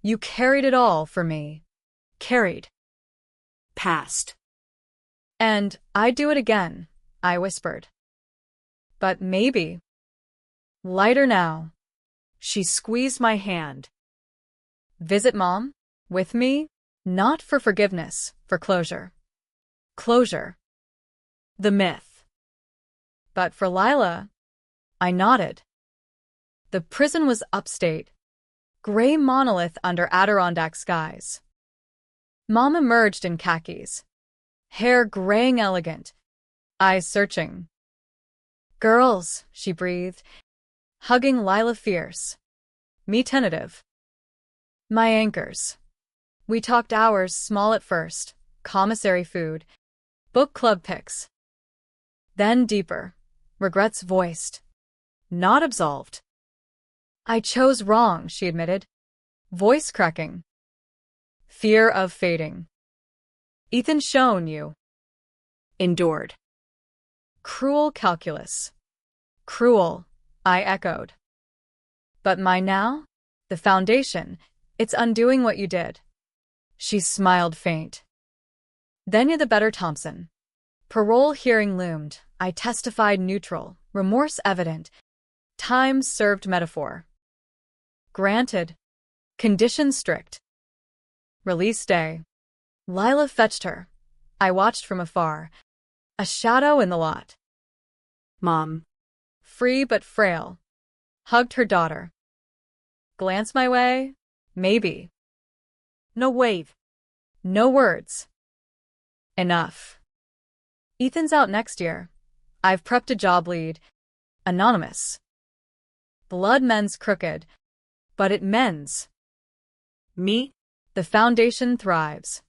You carried it all for me. Carried. Past. And I'd do it again, I whispered. But maybe. Lighter now. She squeezed my hand. Visit Mom? With me? Not for forgiveness, for closure. Closure. The myth. But for Lila, I nodded. The prison was upstate. Gray monolith under Adirondack skies. Mom emerged in khakis. Hair graying elegant. Eyes searching. Girls, she breathed, hugging Lila fierce. Me tentative. My anchors. We talked hours, small at first, commissary food, book club pics. Then deeper, regrets voiced. Not absolved. I chose wrong, she admitted. Voice cracking. Fear of fading. Ethan shown you. Endured. Cruel calculus. Cruel, I echoed. But my now? The foundation, it's undoing what you did. She smiled faint. Then you the better Thompson. Parole hearing loomed. I testified neutral, remorse evident. Time served metaphor. Granted. Conditions strict. Release day. Lila fetched her. I watched from afar. A shadow in the lot. Mom. Free but frail. Hugged her daughter. Glance my way? Maybe. No wave. No words. Enough. Ethan's out next year. I've prepped a job lead. Anonymous. Blood mends crooked. But it mends. Me? The foundation thrives.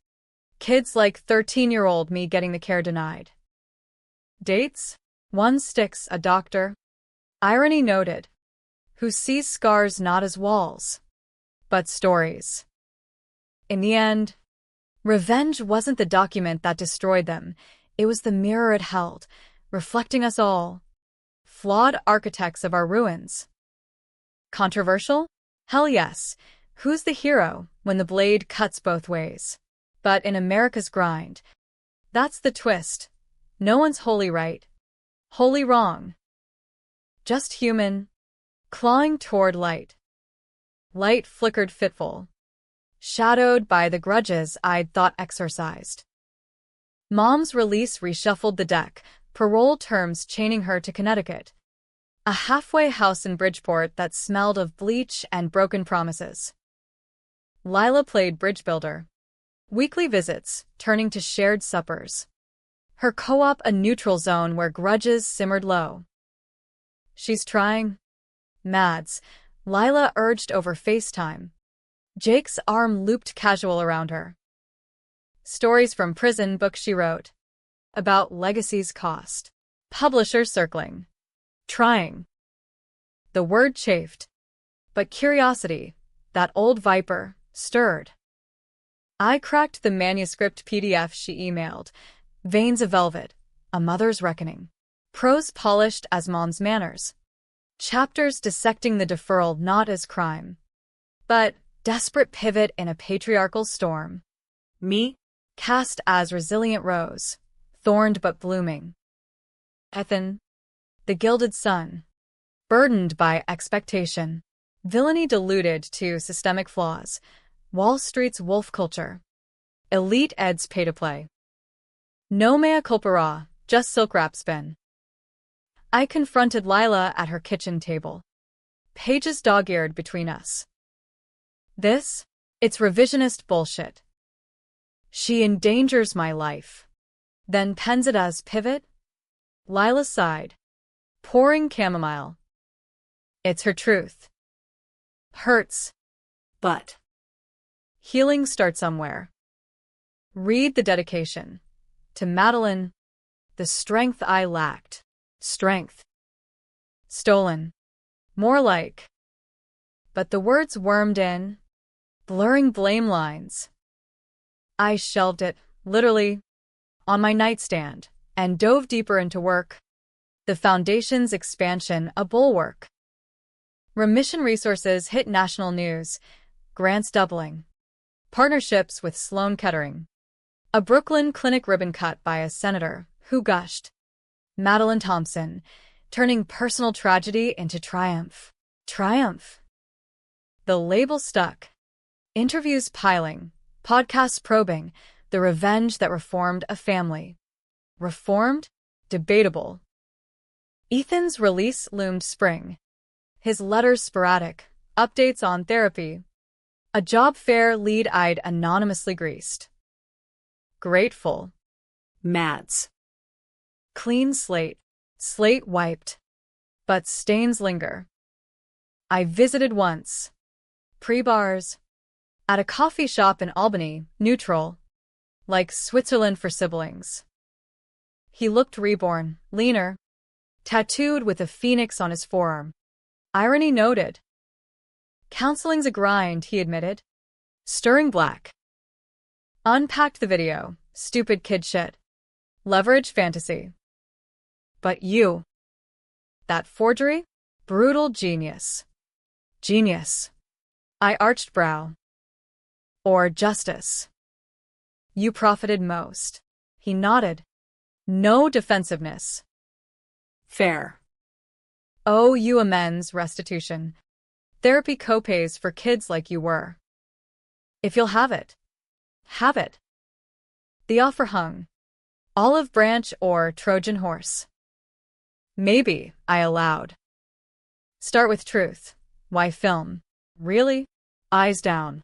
Kids like 13-year-old me getting the care denied. Dates? One sticks, a doctor. Irony noted. Who sees scars not as walls, but stories. In the end, revenge wasn't the document that destroyed them. It was the mirror it held, reflecting us all. Flawed architects of our ruins. Controversial? Hell yes. Who's the hero when the blade cuts both ways? But in America's grind, that's the twist. No one's wholly right, wholly wrong. Just human, clawing toward light. Light flickered fitful, shadowed by the grudges I'd thought exorcised. Mom's release reshuffled the deck, parole terms chaining her to Connecticut. A halfway house in Bridgeport that smelled of bleach and broken promises. Lila played bridge builder. Weekly visits, turning to shared suppers. Her co-op a neutral zone where grudges simmered low. She's trying. Mads, Lila urged over FaceTime. Jake's arm looped casual around her. Stories from prison book she wrote. About legacy's cost. Publisher circling. Trying. The word chafed. But curiosity, That old viper, stirred. I cracked the manuscript PDF she emailed. Veins of velvet, a mother's reckoning. Prose polished as mom's manners. Chapters dissecting the deferral not as crime, but desperate pivot in a patriarchal storm. Me? Cast as resilient rose, thorned but blooming. Ethan, the gilded sun, burdened by expectation. Villainy diluted to systemic flaws. Wall Street's wolf culture. Elite Ed's pay-to-play. No mea culpa, just silk wrap spin. I confronted Lila at her kitchen table. Pages dog-eared between us. It's revisionist bullshit. She endangers my life. Then pens it as pivot? Lila sighed, pouring chamomile. It's her truth. Hurts. But. Healing starts somewhere. Read the dedication. To Madeline, the strength I lacked. Strength. Stolen. More like. But the words wormed in, blurring blame lines. I shelved it, literally, on my nightstand, and dove deeper into work. The Foundation's expansion, a bulwark. Remission resources hit national news, grants doubling. Partnerships with Sloan Kettering. A Brooklyn clinic ribbon cut by a senator who gushed. Madeline Thompson, turning personal tragedy into triumph. Triumph. The label stuck. Interviews piling, podcasts probing, the revenge that reformed a family. Reformed? Debatable. Ethan's release loomed spring. His letters sporadic, updates on therapy. A job fair lead-eyed anonymously greased. Grateful. Mads. Clean slate. Slate wiped. But stains linger. I visited once. Pre-bars. At a coffee shop in Albany, neutral. Like Switzerland for siblings. He looked reborn, leaner. Tattooed with a phoenix on his forearm. Irony noted. Counseling's a grind, he admitted. Stirring black. Unpacked the video. Stupid kid shit. Leverage fantasy. But you. That forgery? Brutal genius. Genius. I arched brow. Or justice. You profited most. He nodded. No defensiveness. Fair. Owe you amends, restitution. Therapy copays for kids like you were. If you'll have it. Have it. The offer hung. Olive branch or Trojan horse. Maybe, I allowed. Start with truth. Why film? Really? Eyes down.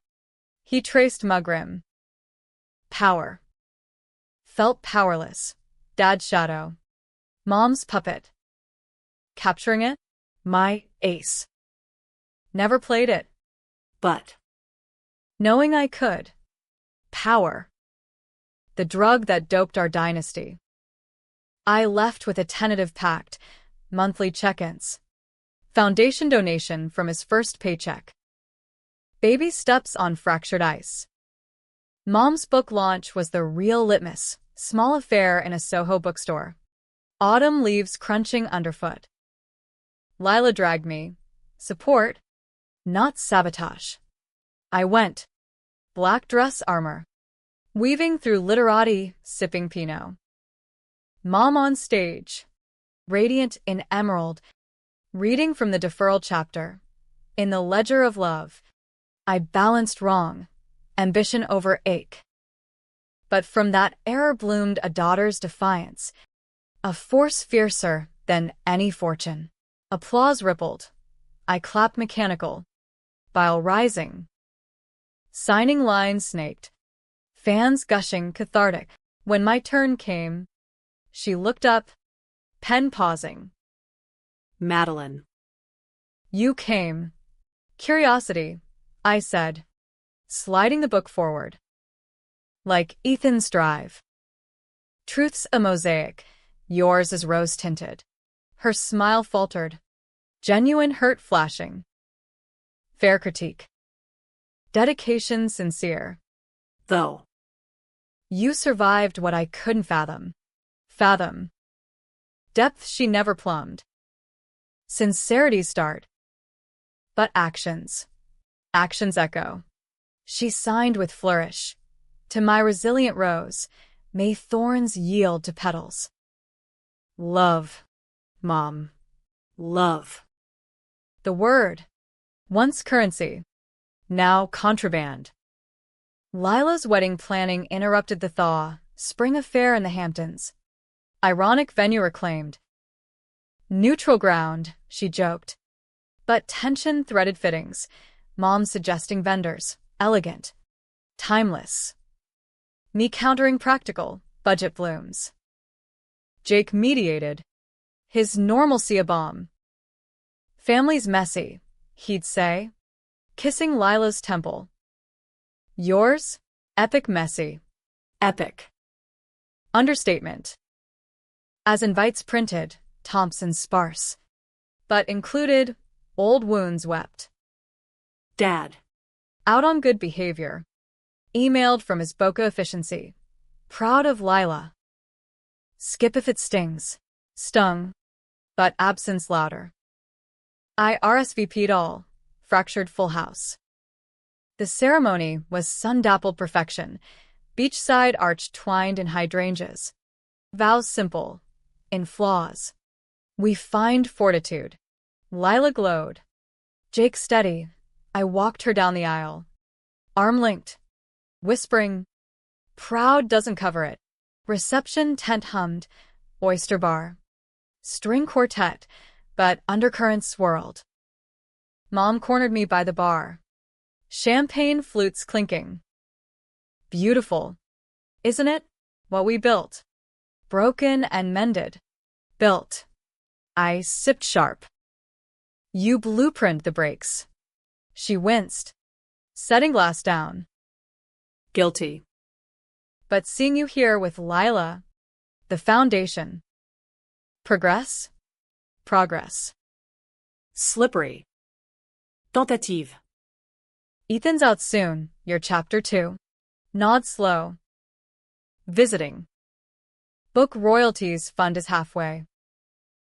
He traced mugrim. Power. Felt powerless. Dad's shadow. Mom's puppet. Capturing it? My ace. Never played it. But. Knowing I could. Power. The drug that doped our dynasty. I left with a tentative pact, monthly check-ins. Foundation donation from his first paycheck. Baby steps on fractured ice. Mom's book launch was the real litmus, small affair in a Soho bookstore. Autumn leaves crunching underfoot. Lila dragged me. Support, not sabotage. I went. Black dress armor. Weaving through literati, sipping Pinot. Mom on stage. Radiant in emerald. Reading from the deferral chapter. In the ledger of love. I balanced wrong. Ambition over ache. But from that error bloomed a daughter's defiance. A force fiercer than any fortune. Applause rippled. I clapped mechanical. Bile rising. Signing lines snaked. Fans gushing cathartic. When my turn came, she looked up, pen pausing. Madeline. You came. Curiosity, I said, sliding the book forward. Like Ethan's drive. Truth's a mosaic, yours is rose-tinted. Her smile faltered. Genuine hurt flashing. Fair critique. Dedication sincere. Though. You survived what I couldn't fathom. Fathom. Depth she never plumbed. Sincerity start. But actions. Actions echo. She signed with flourish. To my resilient rose, may thorns yield to petals. Love, Mom. Love. The word. Once currency. Now contraband. Lila's wedding planning interrupted the thaw. Spring affair in the Hamptons. Ironic venue reclaimed. Neutral ground, she joked. But tension threaded fittings. Mom suggesting vendors. Elegant. Timeless. Me countering practical. Budget blooms. Jake mediated. His normalcy a bomb. Family's messy, he'd say. Kissing Lila's temple. Yours? Epic messy. Epic. Understatement. As invites printed, Thompson's sparse. But included, old wounds wept. Dad. Out on good behavior. Emailed from his Boca efficiency. Proud of Lila. Skip if it stings. Stung. But absence louder. I RSVP'd all. Fractured full house. The ceremony was sun-dappled perfection. Beachside arch twined in hydrangeas. Vows simple. In flaws. We find fortitude. Lila glowed. Jake steady. I walked her down the aisle. Arm linked. Whispering. Proud doesn't cover it. Reception tent hummed. Oyster bar. String quartet, but undercurrents swirled. Mom cornered me by the bar. Champagne flutes clinking. Beautiful. Isn't it? What we built. Broken and mended. Built. I sipped sharp. You blueprint the breaks. She winced. Setting glass down. Guilty. But seeing you here with Lila, the foundation. Progress? Progress. Slippery. Tentative. Ethan's out soon, your chapter 2. Nod slow. Visiting. Book royalties fund is halfway.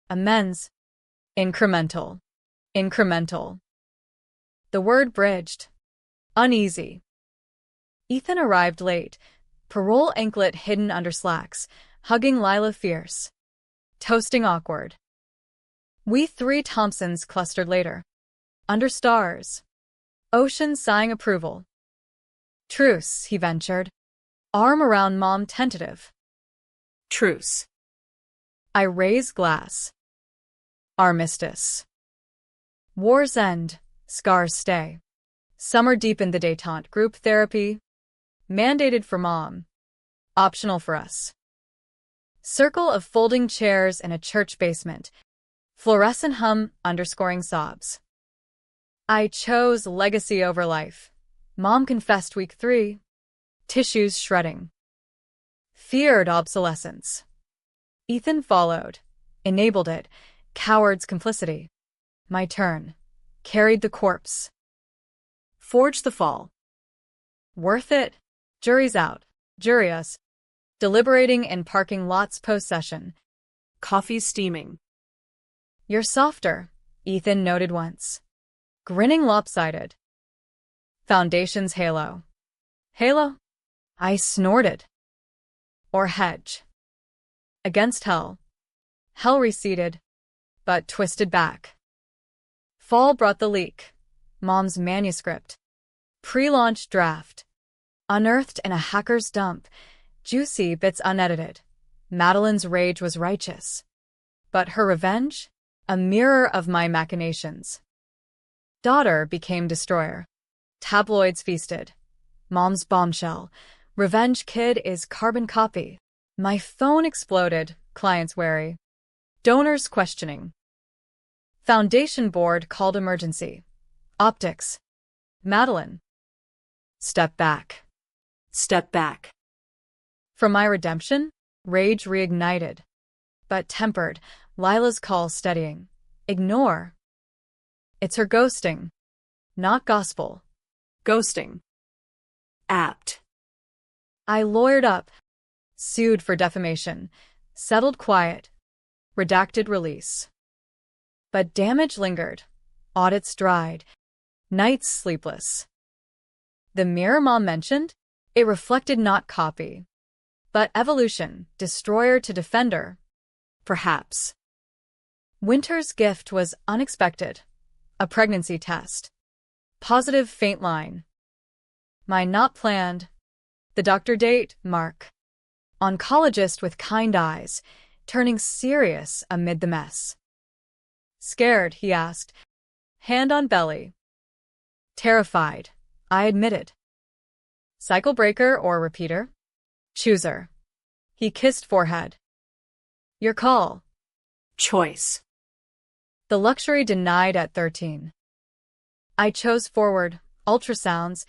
Amends. Incremental. Incremental. The word bridged. Uneasy. Ethan arrived late, parole anklet hidden under slacks, hugging Lila fierce. Toasting awkward. We three Thompsons clustered later. Under stars. Ocean sighing approval. Truce, he ventured. Arm around Mom tentative. Truce. I raise glass. Armistice. War's end, scars stay. Summer deepened the détente. Group therapy. Mandated for Mom. Optional for us. Circle of folding chairs in a church basement. Fluorescent hum underscoring sobs. I chose legacy over life. Mom confessed week 3. Tissues shredding. Feared obsolescence. Ethan followed. Enabled it. Coward's complicity. My turn. Carried the corpse. Forged the fall. Worth it? Jury's out. Jury us. Deliberating in parking lots post-session. Coffee steaming. You're softer, Ethan noted once. Grinning lopsided. Foundation's halo. Halo? I snorted. Or hedge. Against hell. Hell receded, but twisted back. Fall brought the leak. Mom's manuscript. Pre-launch draft. Unearthed in a hacker's dump. Juicy bits unedited. Madeline's rage was righteous. But her revenge? A mirror of my machinations. Daughter became destroyer. Tabloids feasted. Mom's bombshell. Revenge kid is carbon copy. My phone exploded, clients wary. Donors questioning. Foundation board called emergency. Optics. Madeline. Step back. Step back. From my redemption, rage reignited. But tempered, Lila's call steadying. Ignore. It's her ghosting. Not gospel. Ghosting. Apt. I lawyered up, sued for defamation, settled quiet, redacted release. But damage lingered, audits dried, nights sleepless. The mirror mom mentioned? It reflected not copy, but evolution, destroyer to defender. Perhaps. Winter's gift was unexpected. A pregnancy test. Positive faint line. My not planned. The doctor date, Mark. Oncologist with kind eyes, turning serious amid the mess. Scared, he asked. Hand on belly. Terrified, I admitted. Cycle breaker or repeater? Chooser. He kissed forehead. Your call. Choice. The luxury denied at 13. I chose forward, ultrasounds,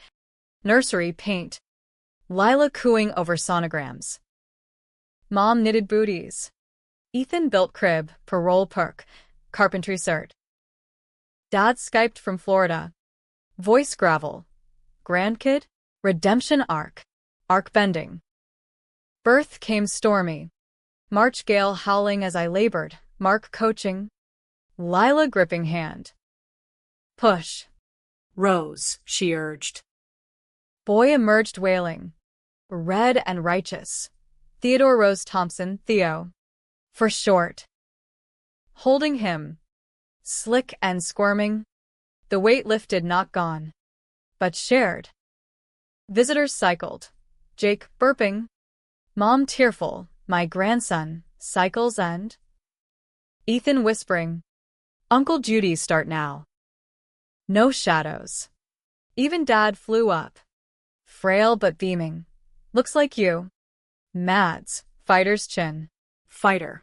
nursery paint, Lila cooing over sonograms. Mom knitted booties. Ethan built crib, parole perk, carpentry cert. Dad Skyped from Florida. Voice gravel. Grandkid? Redemption arc. Arc bending. Birth came stormy. March gale howling as I labored. Mark coaching. Lila gripping hand. Push. Rose, she urged. Boy emerged wailing. Red and righteous. Theodore Rose Thompson, Theo. For short. Holding him. Slick and squirming. The weight lifted, not gone, but shared. Visitors cycled. Jake burping. Mom tearful, my grandson, cycles end. Ethan whispering. Uncle Judy start now. No shadows. Even Dad flew up. Frail but beaming. Looks like you. Mads, fighter's chin. Fighter.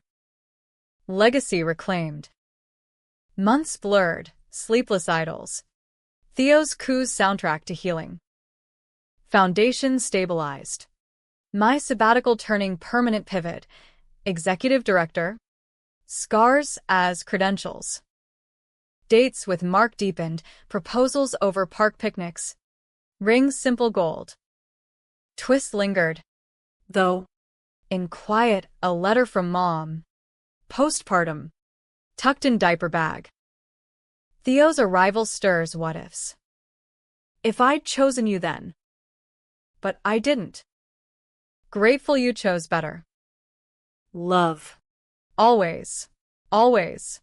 Legacy reclaimed. Months blurred, sleepless idols. Theo's coos soundtrack to healing. Foundation stabilized. My sabbatical turning permanent pivot. Executive director. Scars as credentials. Dates with Mark deepened, proposals over park picnics. Rings simple gold. Twist lingered. Though. In quiet, a letter from Mom. Postpartum. Tucked in diaper bag. Theo's arrival stirs what-ifs. If I'd chosen you then. But I didn't. Grateful you chose better. Love. Always. Always.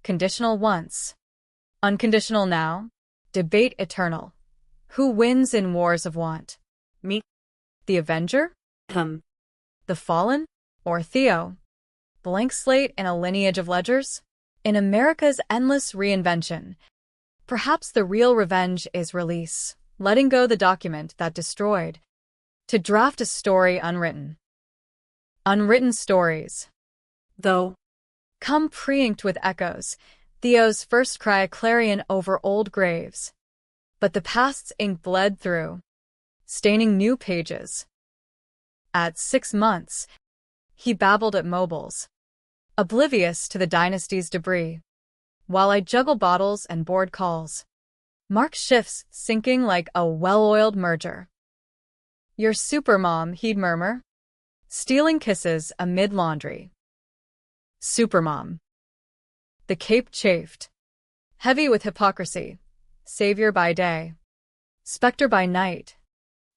Conditional once. Unconditional now. Debate eternal. Who wins in wars of want? Me. The Avenger? Him. The Fallen? Or Theo? Blank slate in a lineage of ledgers? In America's endless reinvention, perhaps the real revenge is release, letting go the document that destroyed, to draft a story unwritten. Unwritten stories. Though. Come pre-inked with echoes, Theo's first cry a clarion over old graves. But the past's ink bled through, staining new pages. At 6 months, he babbled at mobiles, oblivious to the dynasty's debris, while I juggle bottles and board calls. Mark shifts, sinking like a well-oiled merger. You're supermom, he'd murmur, stealing kisses amid laundry. Supermom. The cape chafed, heavy with hypocrisy, savior by day, specter by night,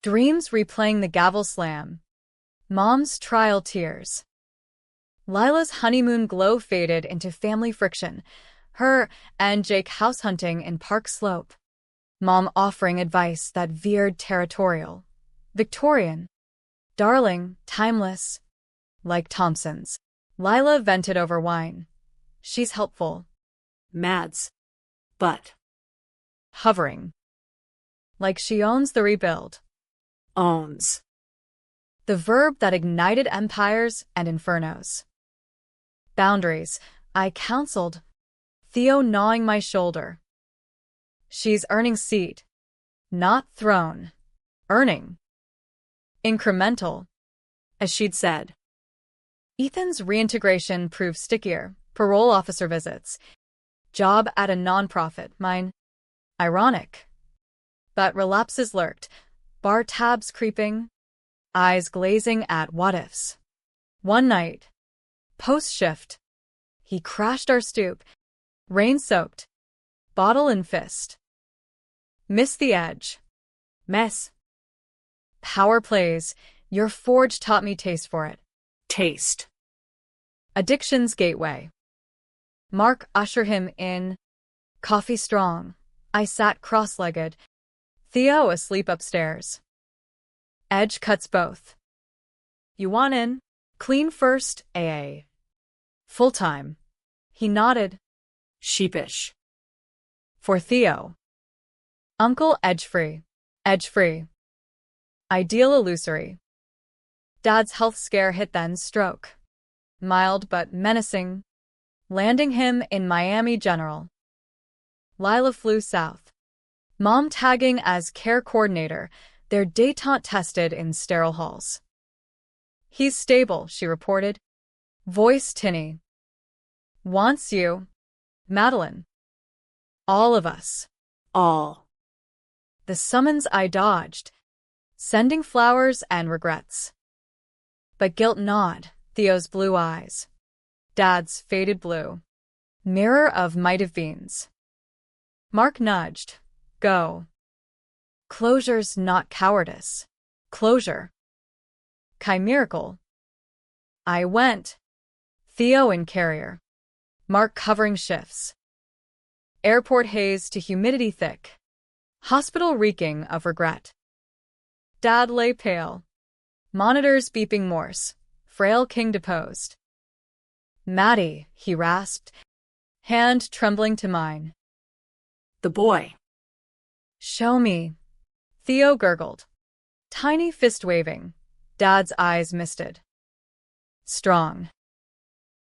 dreams replaying the gavel slam, Mom's trial tears. Lila's honeymoon glow faded into family friction, her and Jake house hunting in Park Slope, Mom offering advice that veered territorial, Victorian, darling, timeless, like Thompson's. Lila vented over wine. She's helpful. Mads. But. Hovering. Like she owns the rebuild. Owns. The verb that ignited empires and infernos. Boundaries, I counseled. Theo gnawing my shoulder. She's earning seat. Not throne. Earning. Incremental. As she'd said. Ethan's reintegration proved stickier. Parole officer visits. Job at a nonprofit, mine. Ironic. But relapses lurked, bar tabs creeping, eyes glazing at what-ifs. One night, post-shift, he crashed our stoop, rain-soaked, bottle in fist. Miss the edge. Mess. Power plays. Your forge taught me taste for it. Taste. Addiction's gateway. Mark usher him in. Coffee strong. I sat cross-legged. Theo asleep upstairs. Edge cuts both. You want in? Clean first, AA. Full time. He nodded. Sheepish. For Theo. Uncle edge-free. Edge-free. Ideal illusory. Dad's health scare hit then stroke. Mild but menacing. Landing him in Miami General. Lila flew south. Mom tagging as care coordinator, their détente tested in sterile halls. He's stable, she reported. Voice tinny. Wants you. Madeline. All of us. All. The summons I dodged, sending flowers and regrets. But guilt gnawed Theo's blue eyes. Dad's faded blue. Mirror of might-have-beens. Mark nudged. Go. Closure's not cowardice. Closure. Chimerical. I went. Theo in carrier. Mark covering shifts. Airport haze to humidity thick. Hospital reeking of regret. Dad lay pale. Monitors beeping Morse. Frail king deposed. Maddie, he rasped, hand trembling to mine. The boy. Show me. Theo gurgled. Tiny fist waving. Dad's eyes misted. Strong.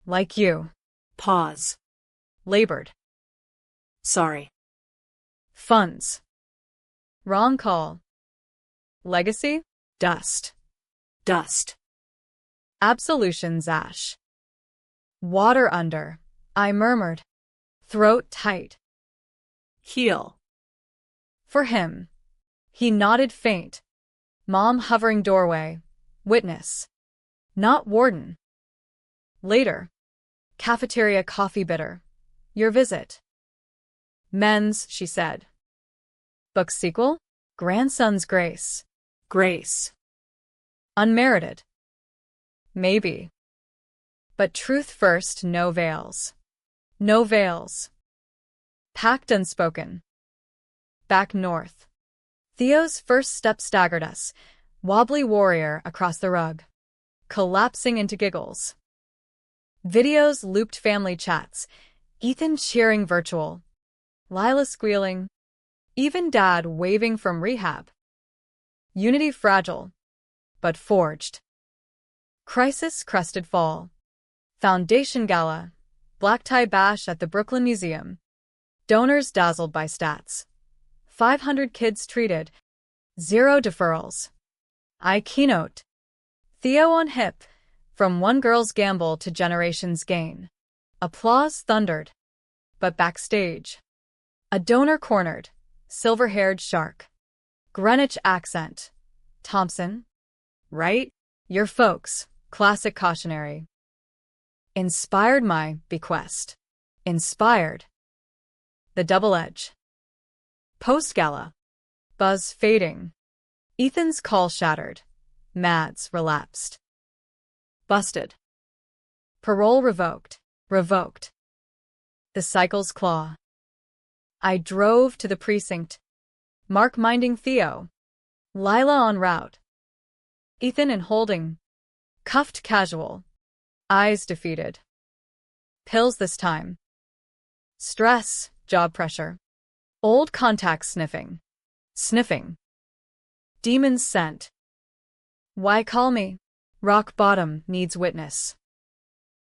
Like you. Pause. Labored. Sorry. Funds. Wrong call. Legacy? Dust. Dust. Absolution's ash. Water under. I murmured. Throat tight. Heel. For him. He nodded faint. Mom hovering doorway. Witness. Not warden. Later. Cafeteria coffee bitter. Your visit. Men's, she said. Book sequel? Grandson's grace. Grace. Unmerited. Maybe. But truth first, no veils. No veils. Pact unspoken. Back north. Theo's first step staggered us, wobbly warrior across the rug. Collapsing into giggles. Videos looped family chats, Ethan cheering virtual. Lila squealing. Even Dad waving from rehab. Unity fragile, but forged. Crisis crested fall. Foundation gala. Black tie bash at the Brooklyn Museum. Donors dazzled by stats. 500 kids treated. 0 deferrals. I keynote. Theo on hip. From one girl's gamble to generation's gain. Applause thundered. But backstage. A donor cornered. Silver-haired shark. Greenwich accent. Thompson. Right? Your folks. Classic cautionary. Inspired my bequest. Inspired. The double edge. Post-gala. Buzz fading. Ethan's call shattered. Mads relapsed. Busted. Parole revoked. Revoked. The cycle's claw. I drove to the precinct. Mark minding Theo. Lila en route. Ethan in holding. Cuffed casual. Eyes defeated. Pills this time. Stress, job pressure. Old contacts sniffing. Sniffing. Demons scent. Why call me? Rock bottom needs witness.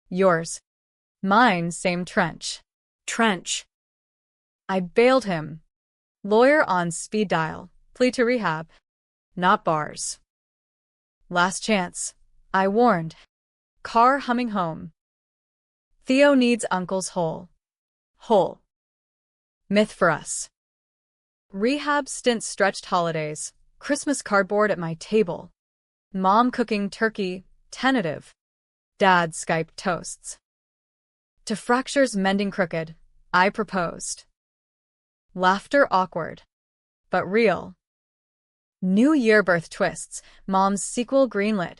Yours. Mine same trench. Trench. I bailed him. Lawyer on speed dial. Plea to rehab. Not bars. Last chance. I warned. Car humming home. Theo needs uncle's hole. Hole. Myth for us. Rehab stint stretched holidays. Christmas cardboard at my table. Mom cooking turkey, tentative. Dad Skyped toasts. To fractures mending crooked, I proposed. Laughter awkward, but real. New Year birth twists, Mom's sequel greenlit.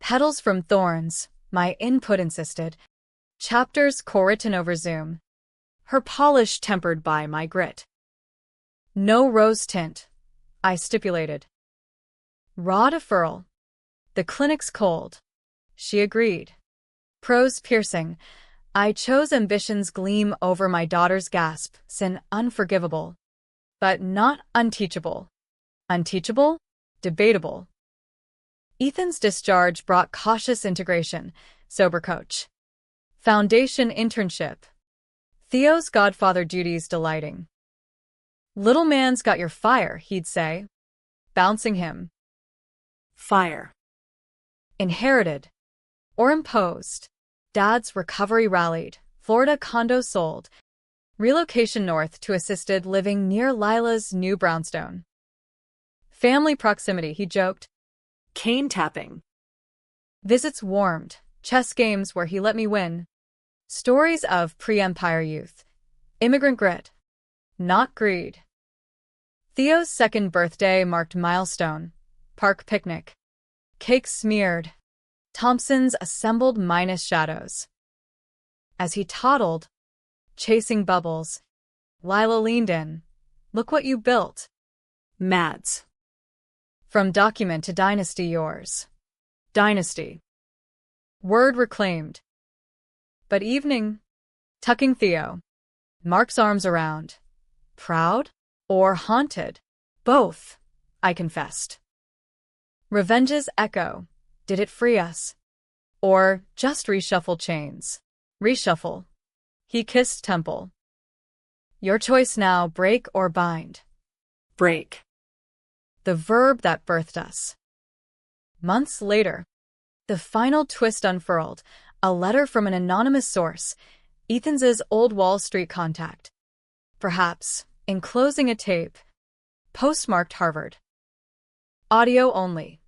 Petals from thorns, my input insisted. Chapters co-written over Zoom. Her polish tempered by my grit. No rose tint, I stipulated. Raw deferral. The clinic's cold. She agreed. Prose piercing. I chose ambition's gleam over my daughter's gasp, sin unforgivable. But not unteachable. Unteachable? Debatable. Ethan's discharge brought cautious integration, sober coach. Foundation internship. Theo's godfather duties delighting. Little man's got your fire, he'd say, bouncing him. Fire. Inherited. Or imposed. Dad's recovery rallied. Florida condo sold. Relocation north to assisted living near Lila's new brownstone. Family proximity, he joked. Cane tapping. Visits warmed. Chess games where he let me win. Stories of pre-empire youth. Immigrant grit. Not greed. Theo's second birthday marked milestone. Park picnic. Cake smeared. Thompson's assembled minus shadows. As he toddled, chasing bubbles, Lila leaned in. Look what you built. Mads. From document to dynasty yours. Dynasty. Word reclaimed. But evening, tucking Theo. Mark's arms around. Proud or haunted? Both, I confessed. Revenge's echo. Did it free us? Or just reshuffle chains? Reshuffle. He kissed temple. Your choice now, break or bind. Break. The verb that birthed us. Months later, the final twist unfurled, a letter from an anonymous source, Ethan's old Wall Street contact. Perhaps, enclosing a tape, postmarked Harvard. Audio only.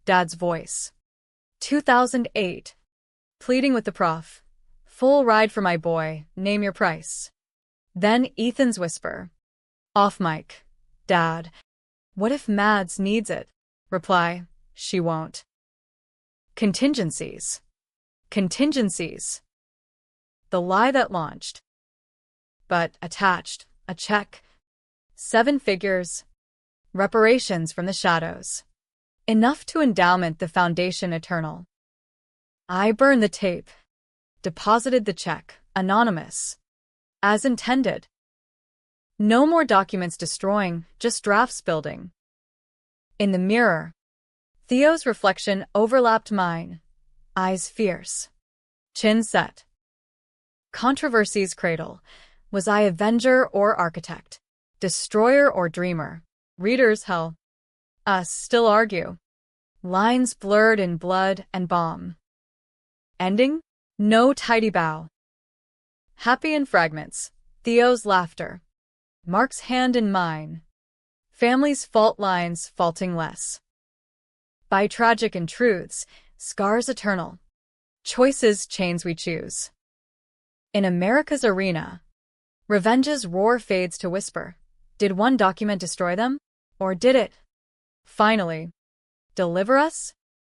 Dad's voice. 2008. Pleading with the prof. Full ride for my boy, name your price. Then Ethan's whisper. Off mic. Dad. What if Mads needs it? Reply. She won't. Contingencies. Contingencies. The lie that launched. But attached, a check. 7 figures. Reparations from the shadows. Enough to endowment the foundation eternal. I burned the tape. Deposited the check, anonymous. As intended. No more documents destroying, just drafts building. In the mirror, Theo's reflection overlapped mine. Eyes fierce. Chin set. Controversy's cradle. Was I avenger or architect? Destroyer or dreamer? Readers, hell. Us still argue. Lines blurred in blood and bomb. Ending? No tidy bow. Happy in fragments. Theo's laughter. Mark's hand in mine. Family's fault lines faulting less. By tragic intruths, scars eternal. Choices chains we choose. In America's arena, revenge's roar fades to whisper. Did one document destroy them? Or did it, finally, deliver us?